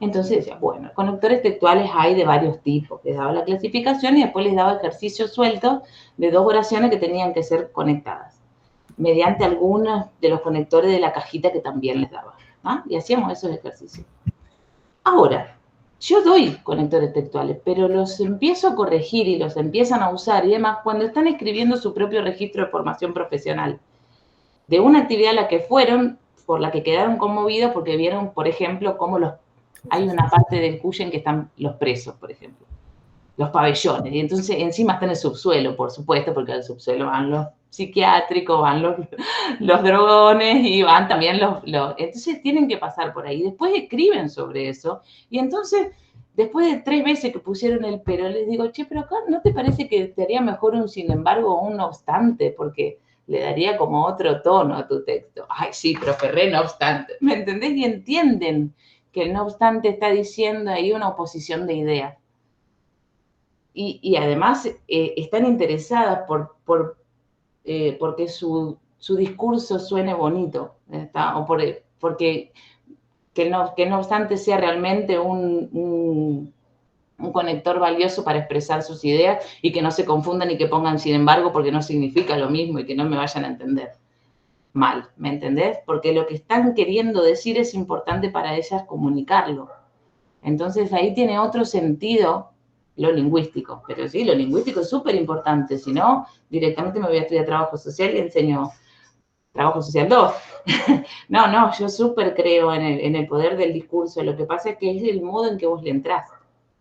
Entonces decía, bueno, conectores textuales hay de varios tipos. Les daba la clasificación y después les daba ejercicios sueltos de 2 oraciones que tenían que ser conectadas, mediante algunos de los conectores de la cajita que también les daba, ¿no? Y hacíamos esos ejercicios. Ahora, yo doy conectores textuales, pero los empiezo a corregir y los empiezan a usar y demás cuando están escribiendo su propio registro de formación profesional. De una actividad a la que fueron, por la que quedaron conmovidos porque vieron, por ejemplo, cómo hay una parte del Cuyen que están los presos, por ejemplo, los pabellones, y entonces encima está en el subsuelo, por supuesto, porque al subsuelo van los psiquiátricos, van los drogones y van también entonces tienen que pasar por ahí. Después escriben sobre eso y entonces, después de 3 veces que pusieron el pero, les digo, che, pero acá ¿no te parece que te haría mejor un sin embargo o un no obstante? Porque le daría como otro tono a tu texto. Ay, sí, profe, no obstante. ¿Me entendés? Y entienden que el no obstante está diciendo ahí una oposición de ideas. Y además están interesadas porque su discurso suene bonito, ¿está? O porque que no obstante sea realmente un conector valioso para expresar sus ideas y que no se confundan y que pongan sin embargo porque no significa lo mismo y que no me vayan a entender mal, ¿me entendés? Porque lo que están queriendo decir es importante para ellas comunicarlo. Entonces ahí tiene otro sentido lo lingüístico, pero sí, lo lingüístico es súper importante, si no, directamente me voy a estudiar trabajo social y enseño trabajo social 2. No, yo súper creo en el poder del discurso, lo que pasa es que es el modo en que vos le entrás.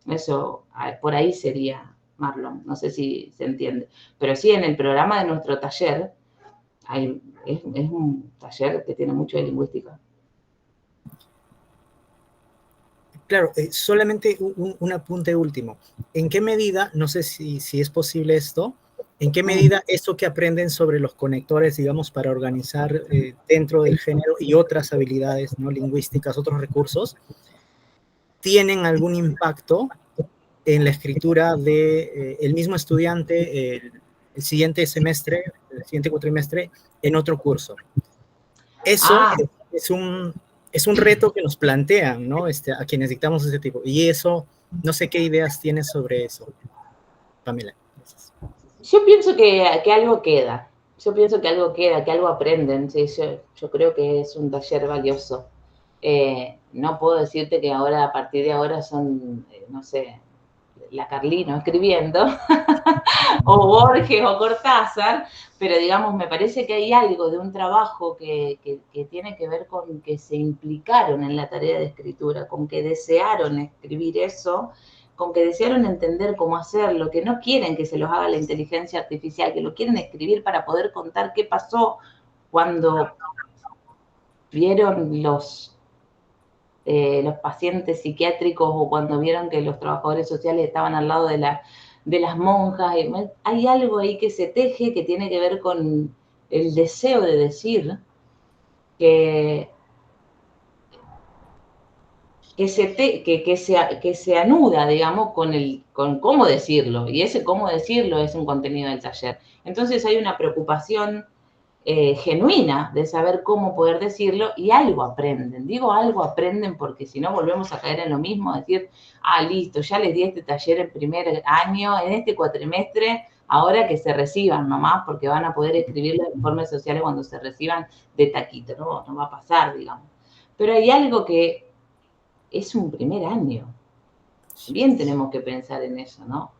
Eso, por ahí sería, Marlon, no sé si se entiende. Pero sí, en el programa de nuestro taller, es un taller que tiene mucho de lingüística. Claro, solamente un apunte último. ¿En qué medida, no sé si es posible esto, en qué medida eso que aprenden sobre los conectores, digamos, para organizar dentro del género y otras habilidades, ¿no?, lingüísticas, otros recursos, tienen algún impacto en la escritura del mismo estudiante el siguiente semestre, el siguiente cuatrimestre, en otro curso? Eso es un reto que nos plantean, ¿no? A quienes dictamos ese tipo. Y eso, no sé qué ideas tienes sobre eso, Pamela. Gracias. Yo pienso que algo queda. Yo pienso que algo queda, que algo aprenden. Sí, yo creo que es un taller valioso. No puedo decirte que ahora, a partir de ahora, son, no sé, la Carlino escribiendo, o Borges o Cortázar, pero digamos, me parece que hay algo de un trabajo que tiene que ver con que se implicaron en la tarea de escritura, con que desearon escribir eso, con que desearon entender cómo hacerlo, que no quieren que se los haga la inteligencia artificial, que lo quieren escribir para poder contar qué pasó cuando vieron los pacientes psiquiátricos o cuando vieron que los trabajadores sociales estaban al lado de las monjas. Hay algo ahí que se teje que tiene que ver con el deseo de decir que se anuda, digamos, con cómo decirlo, y ese cómo decirlo es un contenido del taller. Entonces hay una preocupación genuina de saber cómo poder decirlo, y algo aprenden. Digo algo aprenden porque si no volvemos a caer en lo mismo, decir, listo, ya les di este taller en primer año, en este cuatrimestre, ahora que se reciban nomás, porque van a poder escribir los informes sociales cuando se reciban de taquito, no va a pasar, digamos. Pero hay algo que es un primer año. Bien tenemos que pensar en eso, ¿no?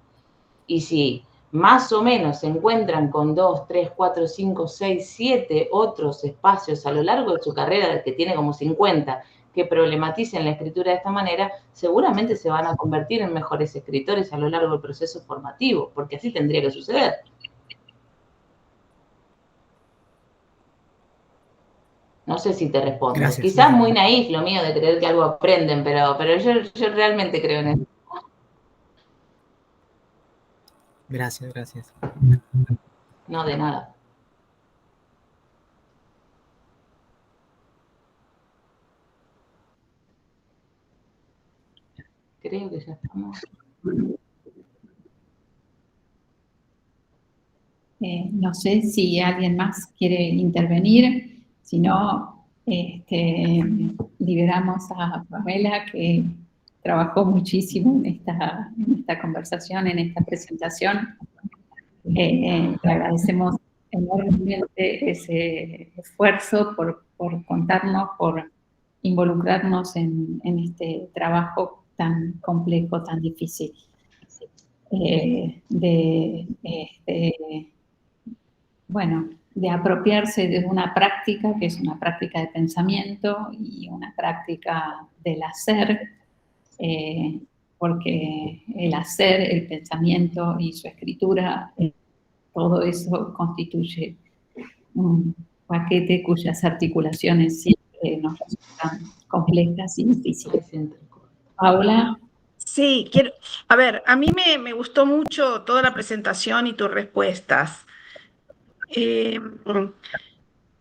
Y si más o menos se encuentran con 2, 3, 4, 5, 6, 7 otros espacios a lo largo de su carrera, que tiene como 50, que problematicen la escritura de esta manera, seguramente se van a convertir en mejores escritores a lo largo del proceso formativo, porque así tendría que suceder. No sé si te respondo. Gracias. Quizás muy naif lo mío de creer que algo aprenden, pero yo realmente creo en eso. Gracias. No, de nada. Creo que ya estamos. No sé si alguien más quiere intervenir, si no, liberamos a Pamela, que trabajó muchísimo en esta conversación, en esta presentación. Le agradecemos enormemente ese esfuerzo por contarnos, por involucrarnos en este trabajo tan complejo, tan difícil. De apropiarse de una práctica que es una práctica de pensamiento y una práctica del hacer, porque el hacer, el pensamiento y su escritura, todo eso constituye un paquete cuyas articulaciones siempre nos resultan complejas y difíciles. Paula. Sí, a ver, a mí me gustó mucho toda la presentación y tus respuestas.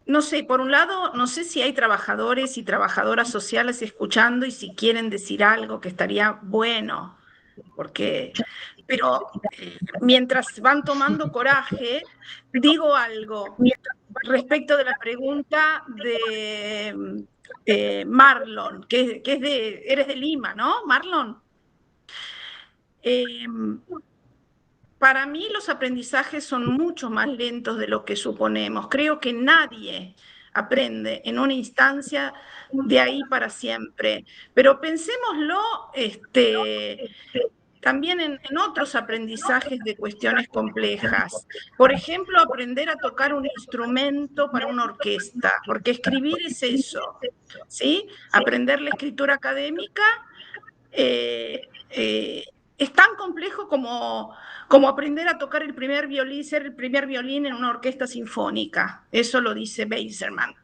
No sé, por un lado, no sé si hay trabajadores y trabajadoras sociales escuchando y si quieren decir algo que estaría bueno, pero mientras van tomando coraje, digo algo respecto de la pregunta de Marlon, que es eres de Lima, ¿no, Marlon? Para mí los aprendizajes son mucho más lentos de lo que suponemos. Creo que nadie aprende en una instancia de ahí para siempre. Pero pensémoslo también en otros aprendizajes de cuestiones complejas. Por ejemplo, aprender a tocar un instrumento para una orquesta, porque escribir es eso, ¿sí? Aprender la escritura académica es tan complejo como aprender a tocar el primer violín, ser el primer violín en una orquesta sinfónica. Eso lo dice Beiserman.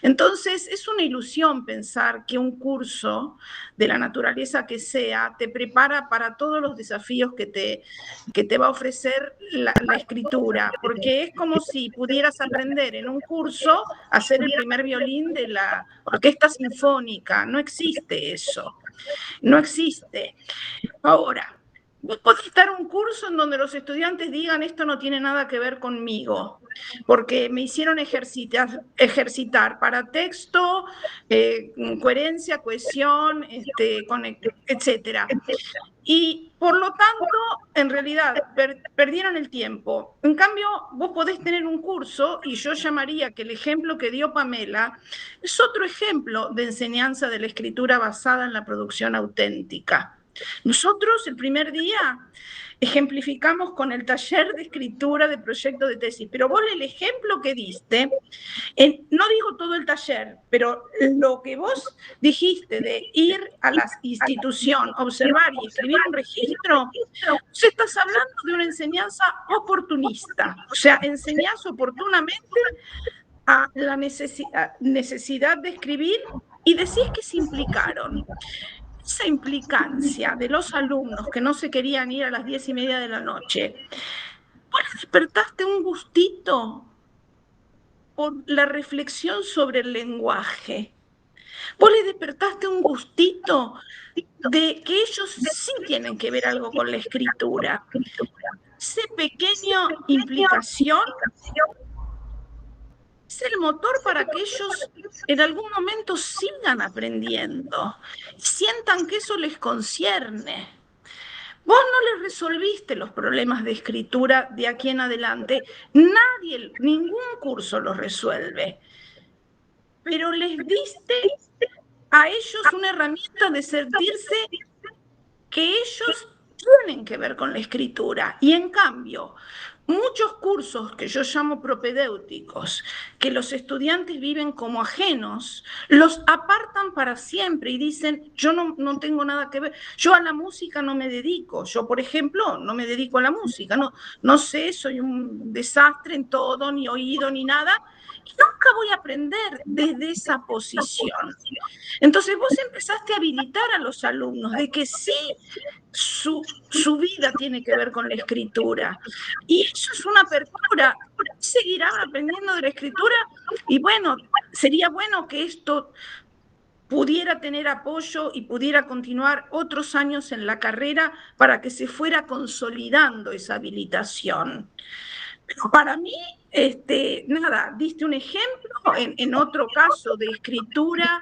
Entonces, es una ilusión pensar que un curso de la naturaleza que sea te prepara para todos los desafíos que te va a ofrecer la escritura, porque es como si pudieras aprender en un curso a ser el primer violín de la orquesta sinfónica. No existe eso. No existe. Ahora, vos podés dar un curso en donde los estudiantes digan esto no tiene nada que ver conmigo, porque me hicieron ejercitar para texto, coherencia, cohesión, etcétera. Y por lo tanto, en realidad, perdieron el tiempo. En cambio, vos podés tener un curso, y yo llamaría que el ejemplo que dio Pamela es otro ejemplo de enseñanza de la escritura basada en la producción auténtica. Nosotros el primer día ejemplificamos con el taller de escritura de proyecto de tesis, pero vos el ejemplo que diste, no digo todo el taller, pero lo que vos dijiste de ir a la institución, observar y escribir un registro, vos estás hablando de una enseñanza oportunista, o sea, enseñás oportunamente a la necesidad de escribir y decís que se implicaron. Esa implicancia de los alumnos que no se querían ir a las 10:30 de la noche, ¿vos les despertaste un gustito por la reflexión sobre el lenguaje. Vos le despertaste un gustito de que ellos sí tienen que ver algo con la escritura. Esa pequeña implicación es el motor para que ellos en algún momento sigan aprendiendo, sientan que eso les concierne. Vos no les resolviste los problemas de escritura de aquí en adelante, nadie, ningún curso los resuelve, pero les diste a ellos una herramienta de sentirse que ellos tienen que ver con la escritura. Y en cambio, muchos cursos que yo llamo propedéuticos, que los estudiantes viven como ajenos, los apartan para siempre y dicen, yo no tengo nada que ver, yo a la música no me dedico, yo por ejemplo no me dedico a la música, no sé, soy un desastre en todo, ni oído, ni nada, y nunca voy a aprender desde esa posición. Entonces vos empezaste a habilitar a los alumnos de que sí, su vida tiene que ver con la escritura. Y eso es una apertura. Seguirán aprendiendo de la escritura y bueno, sería bueno que esto pudiera tener apoyo y pudiera continuar otros años en la carrera para que se fuera consolidando esa habilitación. Pero para mí, nada, diste un ejemplo en otro caso de escritura,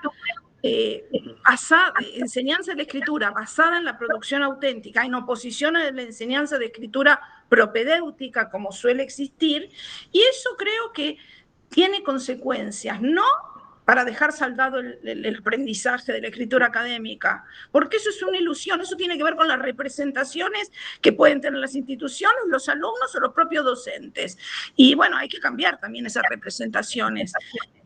enseñanza de la escritura basada en la producción auténtica, en oposición a la enseñanza de escritura propedéutica como suele existir, y eso creo que tiene consecuencias, no para dejar saldado el aprendizaje de la escritura académica, porque eso es una ilusión, eso tiene que ver con las representaciones que pueden tener las instituciones, los alumnos o los propios docentes. Y bueno, hay que cambiar también esas representaciones.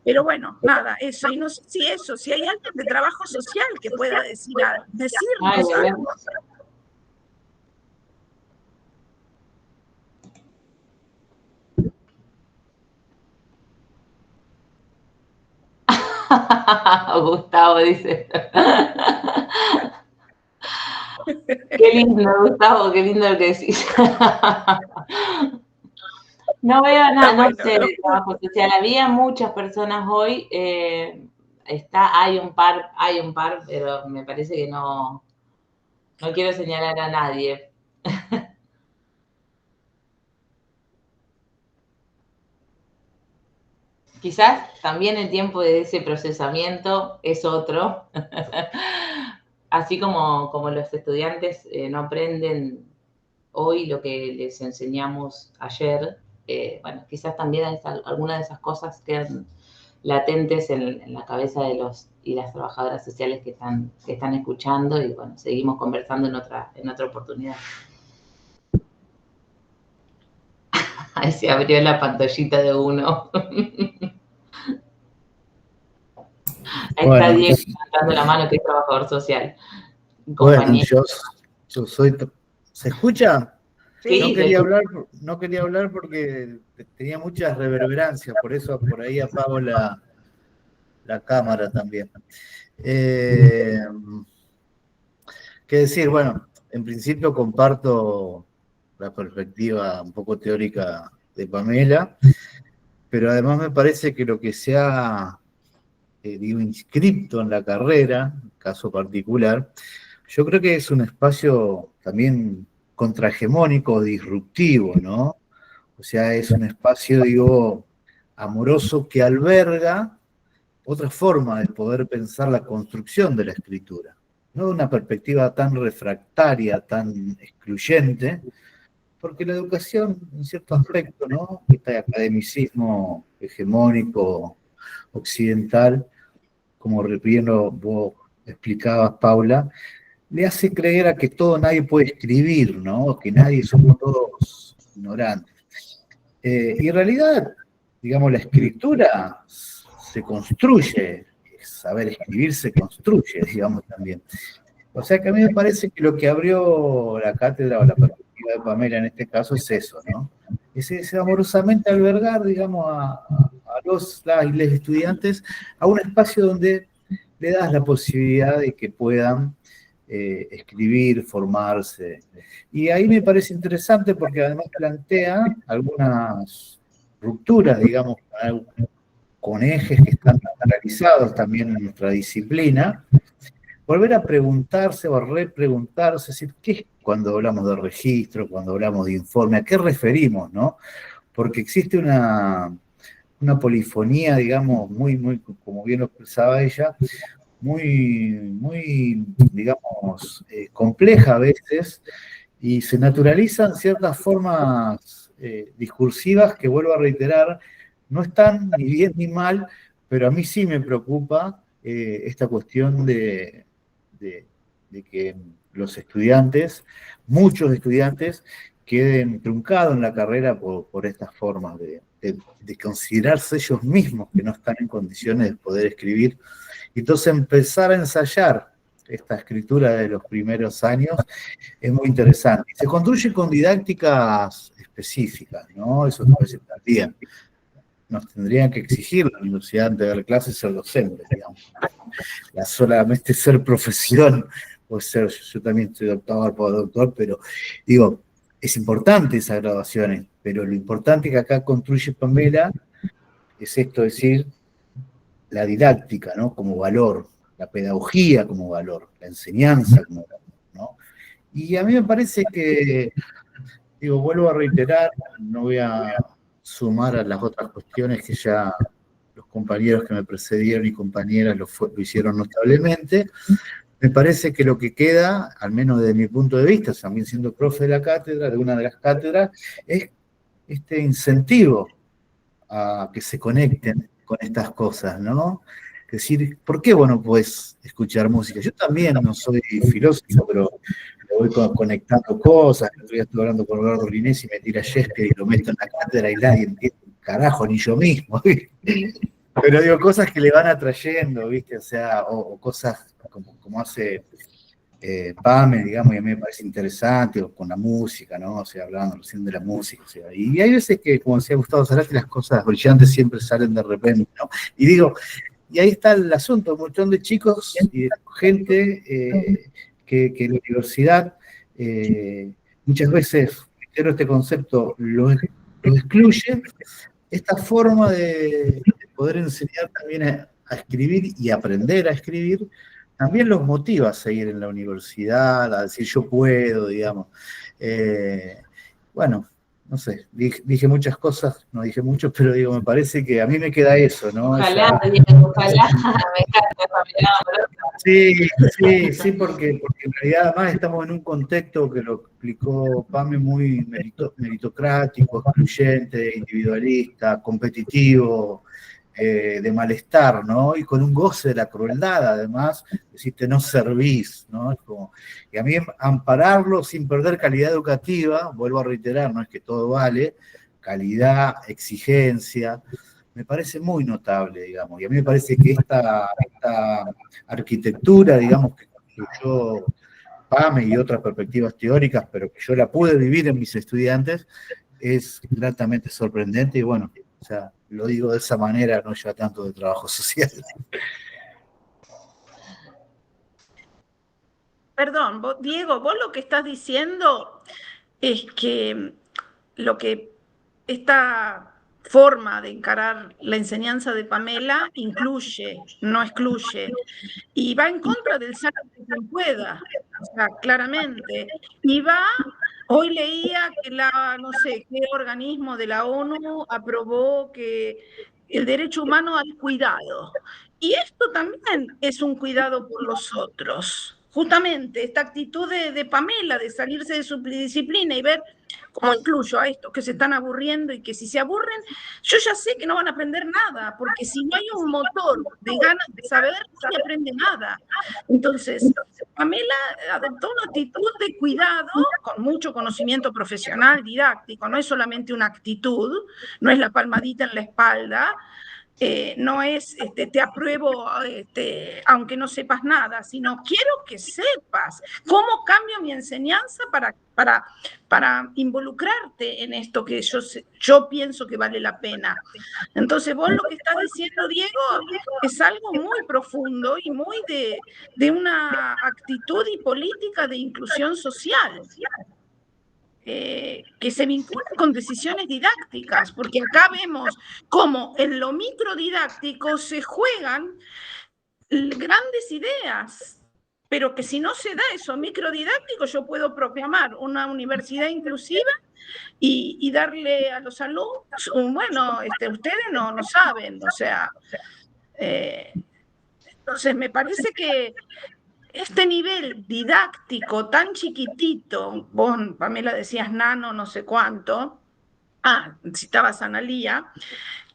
Pero bueno, nada, eso. Y no sé si hay alguien de trabajo social que pueda decirnos algo. Gustavo dice. Qué lindo, Gustavo, qué lindo lo que decís. No veo nada, no sé de trabajo social. Había muchas personas hoy, hay un par, pero me parece que no quiero señalar a nadie. Quizás también el tiempo de ese procesamiento es otro. Así como los estudiantes no aprenden hoy lo que les enseñamos ayer, bueno, quizás también algunas de esas cosas quedan latentes en la cabeza de los y las trabajadoras sociales que están escuchando, y bueno, seguimos conversando en otra oportunidad. Ahí se abrió la pantallita de uno. Ahí está Diego levantando la mano, que es trabajador social. Bueno, yo soy... ¿Se escucha? Sí, No quería hablar porque tenía muchas reverberancias, por eso por ahí apago la cámara también. ¿Qué decir? Bueno, en principio comparto la perspectiva un poco teórica de Pamela, pero además me parece que lo que se ha inscripto en la carrera, caso particular, yo creo que es un espacio también contrahegemónico, disruptivo, ¿no? O sea, es un espacio, digo, amoroso que alberga otra forma de poder pensar la construcción de la escritura, no de una perspectiva tan refractaria, tan excluyente, porque la educación, en cierto aspecto, ¿no? Este academicismo hegemónico occidental, como repitiendo vos explicabas, Paula, le hace creer a que nadie puede escribir, ¿no? Que somos todos ignorantes. Y en realidad, digamos, la escritura se construye, saber escribir se construye, digamos, también. O sea que a mí me parece que lo que abrió la cátedra o la perspectiva de Pamela en este caso es eso, ¿no? Es amorosamente albergar, digamos, a los estudiantes a un espacio donde le das la posibilidad de que puedan escribir, formarse. Y ahí me parece interesante porque además plantea algunas rupturas, digamos, con ejes que están analizados también en nuestra disciplina, volver a preguntarse o a repreguntarse, es decir, ¿qué es cuando hablamos de registro, cuando hablamos de informe? ¿A qué referimos, no? Porque existe una polifonía, digamos, muy, como bien lo expresaba ella, muy digamos, compleja a veces, y se naturalizan ciertas formas discursivas que, vuelvo a reiterar, no están ni bien ni mal, pero a mí sí me preocupa esta cuestión de que los estudiantes, muchos estudiantes, queden truncados en la carrera por estas formas de considerarse ellos mismos que no están en condiciones de poder escribir. Y entonces empezar a ensayar esta escritura de los primeros años es muy interesante. Se construye con didácticas específicas, ¿no? Eso me parece también. Nos tendrían que exigir la universidad antes de dar clases ser docentes, digamos. Ya solamente ser profesión, o ser, yo también estoy doctor, pero digo, es importante esas graduaciones, pero lo importante que acá construye Pamela es esto, es decir, la didáctica, ¿no? Como valor, la pedagogía como valor, la enseñanza como valor, ¿no? Y a mí me parece que, digo, vuelvo a reiterar, no voy a sumar a las otras cuestiones que ya los compañeros que me precedieron y compañeras lo hicieron notablemente. Me parece que lo que queda, al menos desde mi punto de vista, también siendo profe de la cátedra, de una de las cátedras, es este incentivo a que se conecten con estas cosas, ¿no? Es decir, ¿por qué vos no podés escuchar música? Yo también no soy filósofo, pero voy conectando cosas. El otro día estuve hablando con Eduardo Linés y me tira Shakespeare y lo meto en la cátedra y nadie entiende un carajo, ni yo mismo. Pero digo, cosas que le van atrayendo, ¿viste? O sea, o cosas como hace Pame, digamos, y a mí me parece interesante, o con la música, ¿no? O sea, hablando recién de la música, o sea, y hay veces que, como decía Gustavo Cerati, las cosas brillantes siempre salen de repente, ¿no? Y digo, y ahí está el asunto, un montón de chicos y de gente que en la universidad muchas veces, reitero este concepto, lo excluye, esta forma de poder enseñar también a escribir y aprender a escribir, también los motiva a seguir en la universidad, a decir yo puedo, digamos. Bueno, no sé, dije muchas cosas, no dije mucho, pero digo, me parece que a mí me queda eso, ¿no? Ojalá, Diego, ojalá, me encanta. Sí, porque en realidad además estamos en un contexto que lo explicó Pame muy meritocrático, excluyente, individualista, competitivo, de malestar, ¿no? Y con un goce de la crueldad, además, decirte no servís, ¿no? Es como, y a mí ampararlo sin perder calidad educativa, vuelvo a reiterar, no es que todo vale, calidad, exigencia, me parece muy notable, digamos, y a mí me parece que esta arquitectura, digamos, que construyó Pame y otras perspectivas teóricas, pero que yo la pude vivir en mis estudiantes, es gratamente sorprendente y bueno, o sea, lo digo de esa manera, no ya tanto de trabajo social. Perdón, Diego, vos lo que estás diciendo es que lo que esta forma de encarar la enseñanza de Pamela incluye, no excluye, y va en contra del saco de quien pueda, o sea, claramente, y va. Hoy leía que no sé qué organismo de la ONU aprobó que el derecho humano al cuidado. Y esto también es un cuidado por los otros. Justamente esta actitud de Pamela de salirse de su disciplina y ver cómo incluyo a estos que se están aburriendo y que si se aburren, yo ya sé que no van a aprender nada, porque si no hay un motor de ganas de saber, no se aprende nada. Entonces, Pamela adoptó una actitud de cuidado con mucho conocimiento profesional, didáctico, no es solamente una actitud, no es la palmadita en la espalda, no es te apruebo aunque no sepas nada, sino quiero que sepas cómo cambio mi enseñanza para involucrarte en esto que yo pienso que vale la pena. Entonces vos lo que estás diciendo, Diego, es algo muy profundo y muy de una actitud y política de inclusión social. que se vinculan con decisiones didácticas, porque acá vemos cómo en lo microdidáctico se juegan grandes ideas, pero que si no se da eso microdidáctico, yo puedo proclamar una universidad inclusiva y darle a los alumnos, bueno, ustedes no saben, o sea, entonces me parece que este nivel didáctico tan chiquitito, vos, Pamela, decías nano, no sé cuánto, citabas a Analía,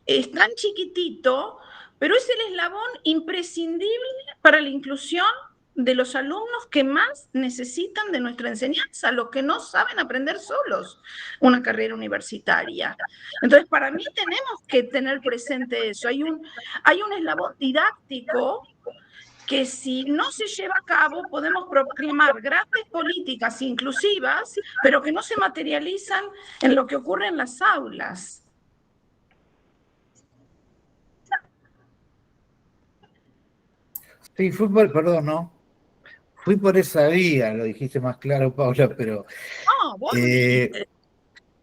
es tan chiquitito, pero es el eslabón imprescindible para la inclusión de los alumnos que más necesitan de nuestra enseñanza, los que no saben aprender solos una carrera universitaria. Entonces, para mí tenemos que tener presente eso. Hay un eslabón didáctico que si no se lleva a cabo podemos proclamar grandes políticas inclusivas, pero que no se materializan en lo que ocurre en las aulas. Sí, perdón, ¿no? Fui por esa vía, lo dijiste más claro, Paula, pero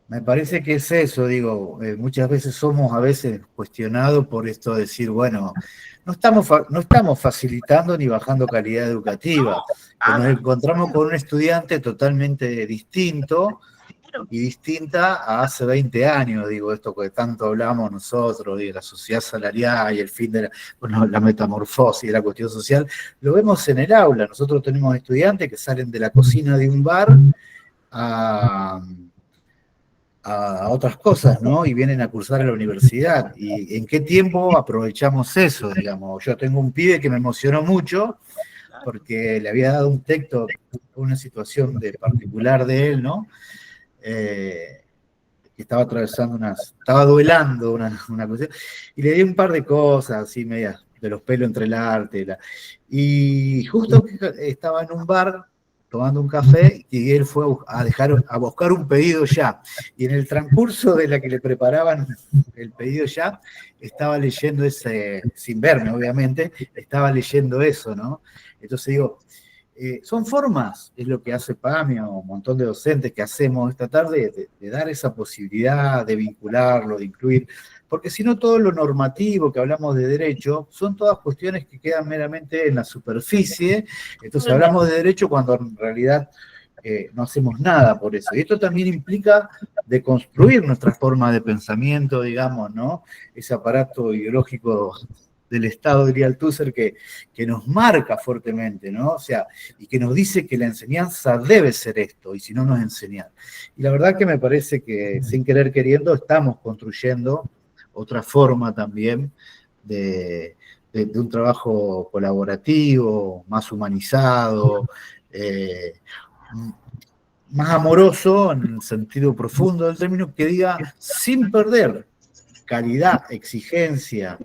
me parece que es eso, digo, muchas veces somos cuestionados por esto de decir, bueno, no estamos facilitando ni bajando calidad educativa, pero nos encontramos con un estudiante totalmente distinto y distinta a hace 20 años, digo, esto que tanto hablamos nosotros, de la sociedad salarial y el fin de la metamorfosis de la cuestión social, lo vemos en el aula. Nosotros tenemos estudiantes que salen de la cocina de un bar a otras cosas, ¿no? Y vienen a cursar a la universidad. ¿Y en qué tiempo aprovechamos eso, digamos? Yo tengo un pibe que me emocionó mucho porque le había dado un texto, una situación particular de él, ¿no? Que estaba estaba duelando una cuestión, y le di un par de cosas, así medias, de los pelos entre el arte, y justo estaba en un bar tomando un café, y él fue a buscar un pedido ya, y en el transcurso de la que le preparaban el pedido ya, estaba leyendo sin verme obviamente, estaba leyendo eso, ¿no? Entonces digo, son formas, es lo que hace PAMI o un montón de docentes que hacemos esta tarde, de dar esa posibilidad, de vincularlo, de incluir, porque si no todo lo normativo que hablamos de derecho, son todas cuestiones que quedan meramente en la superficie, entonces hablamos de derecho cuando en realidad no hacemos nada por eso. Y esto también implica de construir nuestra forma de pensamiento, digamos, ¿no? Ese aparato ideológico del Estado, diría Althusser, que nos marca fuertemente, ¿no? O sea, y que nos dice que la enseñanza debe ser esto, y si no, no es enseñar. Y la verdad que me parece que, sin querer queriendo, estamos construyendo otra forma también de un trabajo colaborativo, más humanizado, más amoroso en el sentido profundo del término, que diga, sin perder calidad, exigencia,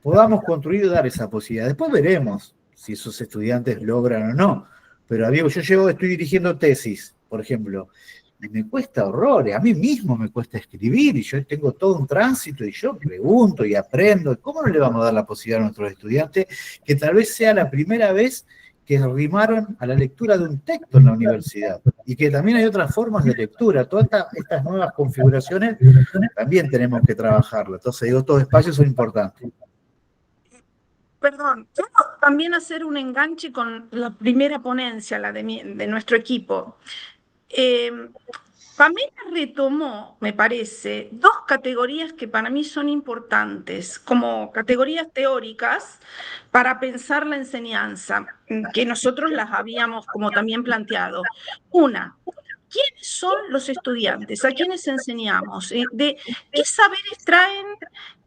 podamos construir y dar esa posibilidad. Después veremos si esos estudiantes logran o no. Pero, amigo, yo estoy dirigiendo tesis, por ejemplo, y me cuesta horrores, a mí mismo me cuesta escribir, y yo tengo todo un tránsito, y yo pregunto y aprendo. ¿Cómo no le vamos a dar la posibilidad a nuestros estudiantes que tal vez sea la primera vez que arrimaron a la lectura de un texto en la universidad? Y que también hay otras formas de lectura. Todas estas nuevas configuraciones también tenemos que trabajarlas. Entonces, digo, estos espacios son importantes. Perdón, quiero también hacer un enganche con la primera ponencia, la de nuestro equipo. Pamela retomó, me parece, dos categorías que para mí son importantes, como categorías teóricas para pensar la enseñanza, que nosotros las habíamos como también planteado. Una, ¿quiénes son los estudiantes? ¿A quiénes enseñamos? ¿De qué saberes traen?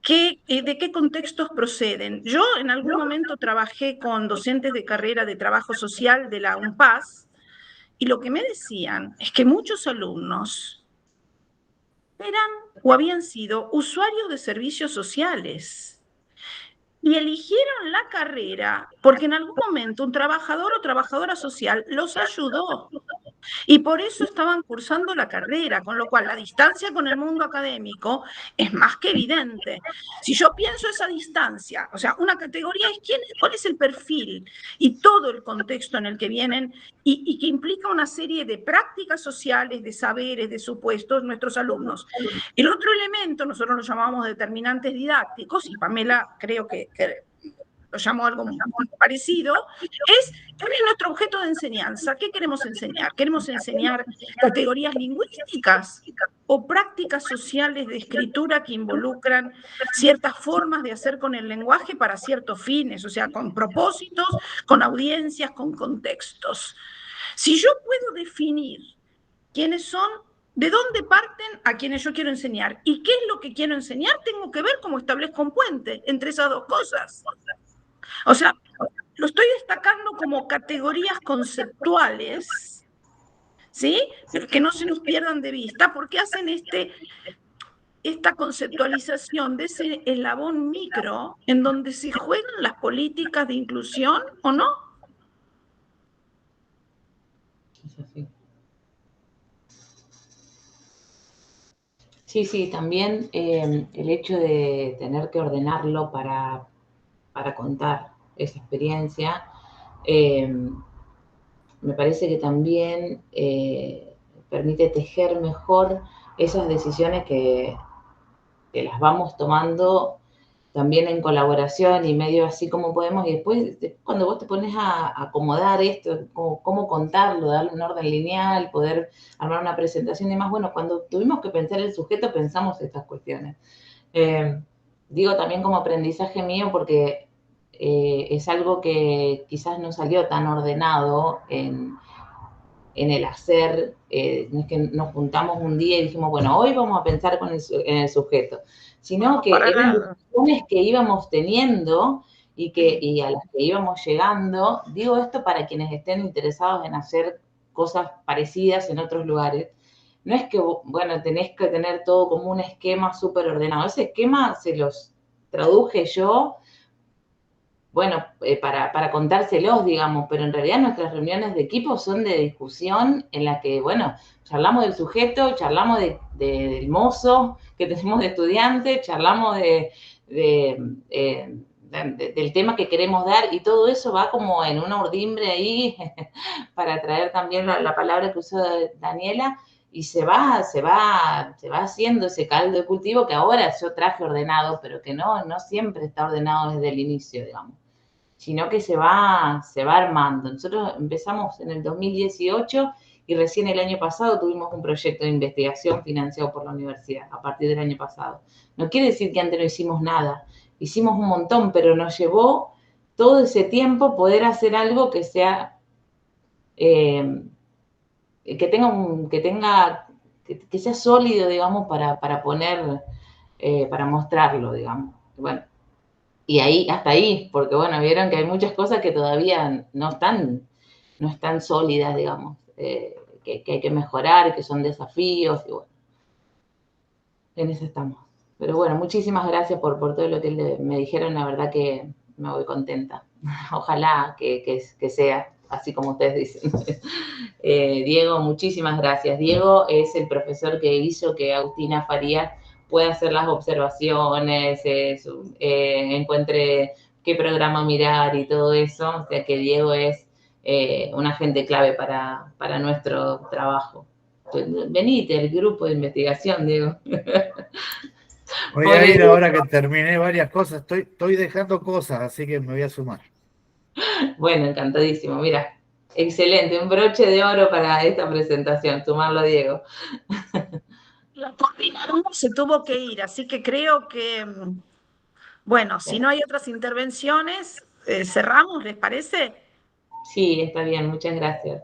¿De qué contextos proceden? Yo en algún momento trabajé con docentes de carrera de trabajo social de la UNPAS, y lo que me decían es que muchos alumnos eran o habían sido usuarios de servicios sociales y eligieron la carrera porque en algún momento un trabajador o trabajadora social los ayudó. Y por eso estaban cursando la carrera, con lo cual la distancia con el mundo académico es más que evidente. Si yo pienso esa distancia, o sea, una categoría es cuál es el perfil y todo el contexto en el que vienen y que implica una serie de prácticas sociales, de saberes, de supuestos nuestros alumnos. El otro elemento, nosotros lo llamamos determinantes didácticos, y Pamela creo que lo llamo algo muy parecido, es cuál es nuestro objeto de enseñanza. ¿Qué queremos enseñar? ¿Queremos enseñar categorías lingüísticas o prácticas sociales de escritura que involucran ciertas formas de hacer con el lenguaje para ciertos fines, o sea, con propósitos, con audiencias, con contextos? Si yo puedo definir quiénes son, de dónde parten a quienes yo quiero enseñar y qué es lo que quiero enseñar, tengo que ver cómo establezco un puente entre esas dos cosas. O sea, lo estoy destacando como categorías conceptuales, ¿sí? Pero que no se nos pierdan de vista porque hacen esta conceptualización de ese eslabón micro en donde se juegan las políticas de inclusión, ¿o no? Es así. Sí, sí, también el hecho de tener que ordenarlo para contar esa experiencia, me parece que también permite tejer mejor esas decisiones que las vamos tomando también en colaboración y medio así como podemos, y después cuando vos te pones a acomodar esto, cómo contarlo, darle un orden lineal, poder armar una presentación y demás, bueno, cuando tuvimos que pensar el sujeto pensamos estas cuestiones. Digo también como aprendizaje mío porque es algo que quizás no salió tan ordenado en el hacer, no es que nos juntamos un día y dijimos, bueno, hoy vamos a pensar en el sujeto, sino que eran discusiones que íbamos teniendo y a las que íbamos llegando. Digo esto para quienes estén interesados en hacer cosas parecidas en otros lugares. No es que, bueno, tenés que tener todo como un esquema súper ordenado. Ese esquema se los traduje yo, bueno, para contárselos, digamos, pero en realidad nuestras reuniones de equipo son de discusión en la que, bueno, charlamos del sujeto, charlamos del mozo que tenemos de estudiante, charlamos del tema que queremos dar y todo eso va como en una urdimbre ahí para traer también la palabra que usó Daniela y se va haciendo ese caldo de cultivo que ahora yo traje ordenado, pero que no siempre está ordenado desde el inicio, digamos, sino que se va armando. Nosotros empezamos en el 2018 y recién el año pasado tuvimos un proyecto de investigación financiado por la universidad, a partir del año pasado. No quiere decir que antes no hicimos nada, hicimos un montón, pero nos llevó todo ese tiempo poder hacer algo que sea, que sea sólido, digamos, para poner, para mostrarlo, digamos. Bueno, y ahí, hasta ahí, porque bueno, vieron que hay muchas cosas que todavía no están sólidas, digamos, que hay que mejorar, que son desafíos, y bueno, en eso estamos. Pero bueno, muchísimas gracias por todo lo que me dijeron, la verdad que me voy contenta. Ojalá que sea así como ustedes dicen. Diego, muchísimas gracias. Diego es el profesor que hizo que Agustina Farías pueda hacer las observaciones, encuentre qué programa mirar y todo eso. O sea que Diego es un agente clave para nuestro trabajo. Venite al grupo de investigación, Diego. Voy a ir ahora que terminé varias cosas. Estoy dejando cosas, así que me voy a sumar. Bueno, encantadísimo. Mira, excelente. Un broche de oro para esta presentación. Sumarlo a Diego. La coordinadora se tuvo que ir, así que creo que, bueno, si no hay otras intervenciones, cerramos, ¿les parece? Sí, está bien. Muchas gracias.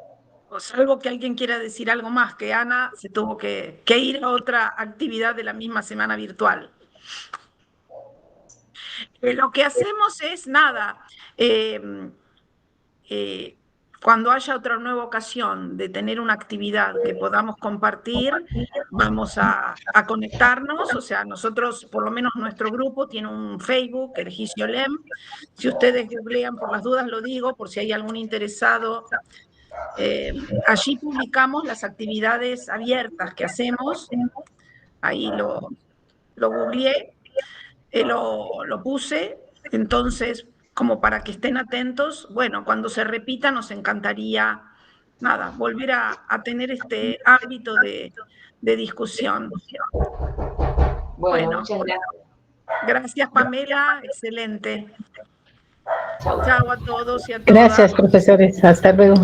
O salvo que alguien quiera decir algo más, que Ana se tuvo que ir a otra actividad de la misma semana virtual. Lo que hacemos es nada. Cuando haya otra nueva ocasión de tener una actividad que podamos compartir, vamos a conectarnos. O sea, nosotros, por lo menos nuestro grupo, tiene un Facebook, el Gisiolem. Si ustedes googlean, por las dudas lo digo, por si hay algún interesado Allí publicamos las actividades abiertas que hacemos, ahí lo googleé, lo puse, entonces, como para que estén atentos, bueno, cuando se repita nos encantaría, nada, volver a tener este ámbito de discusión. Bueno, muchas gracias. Gracias, Pamela, excelente. Chau. Chao a todos y a todas. Gracias, profesores. Hasta luego.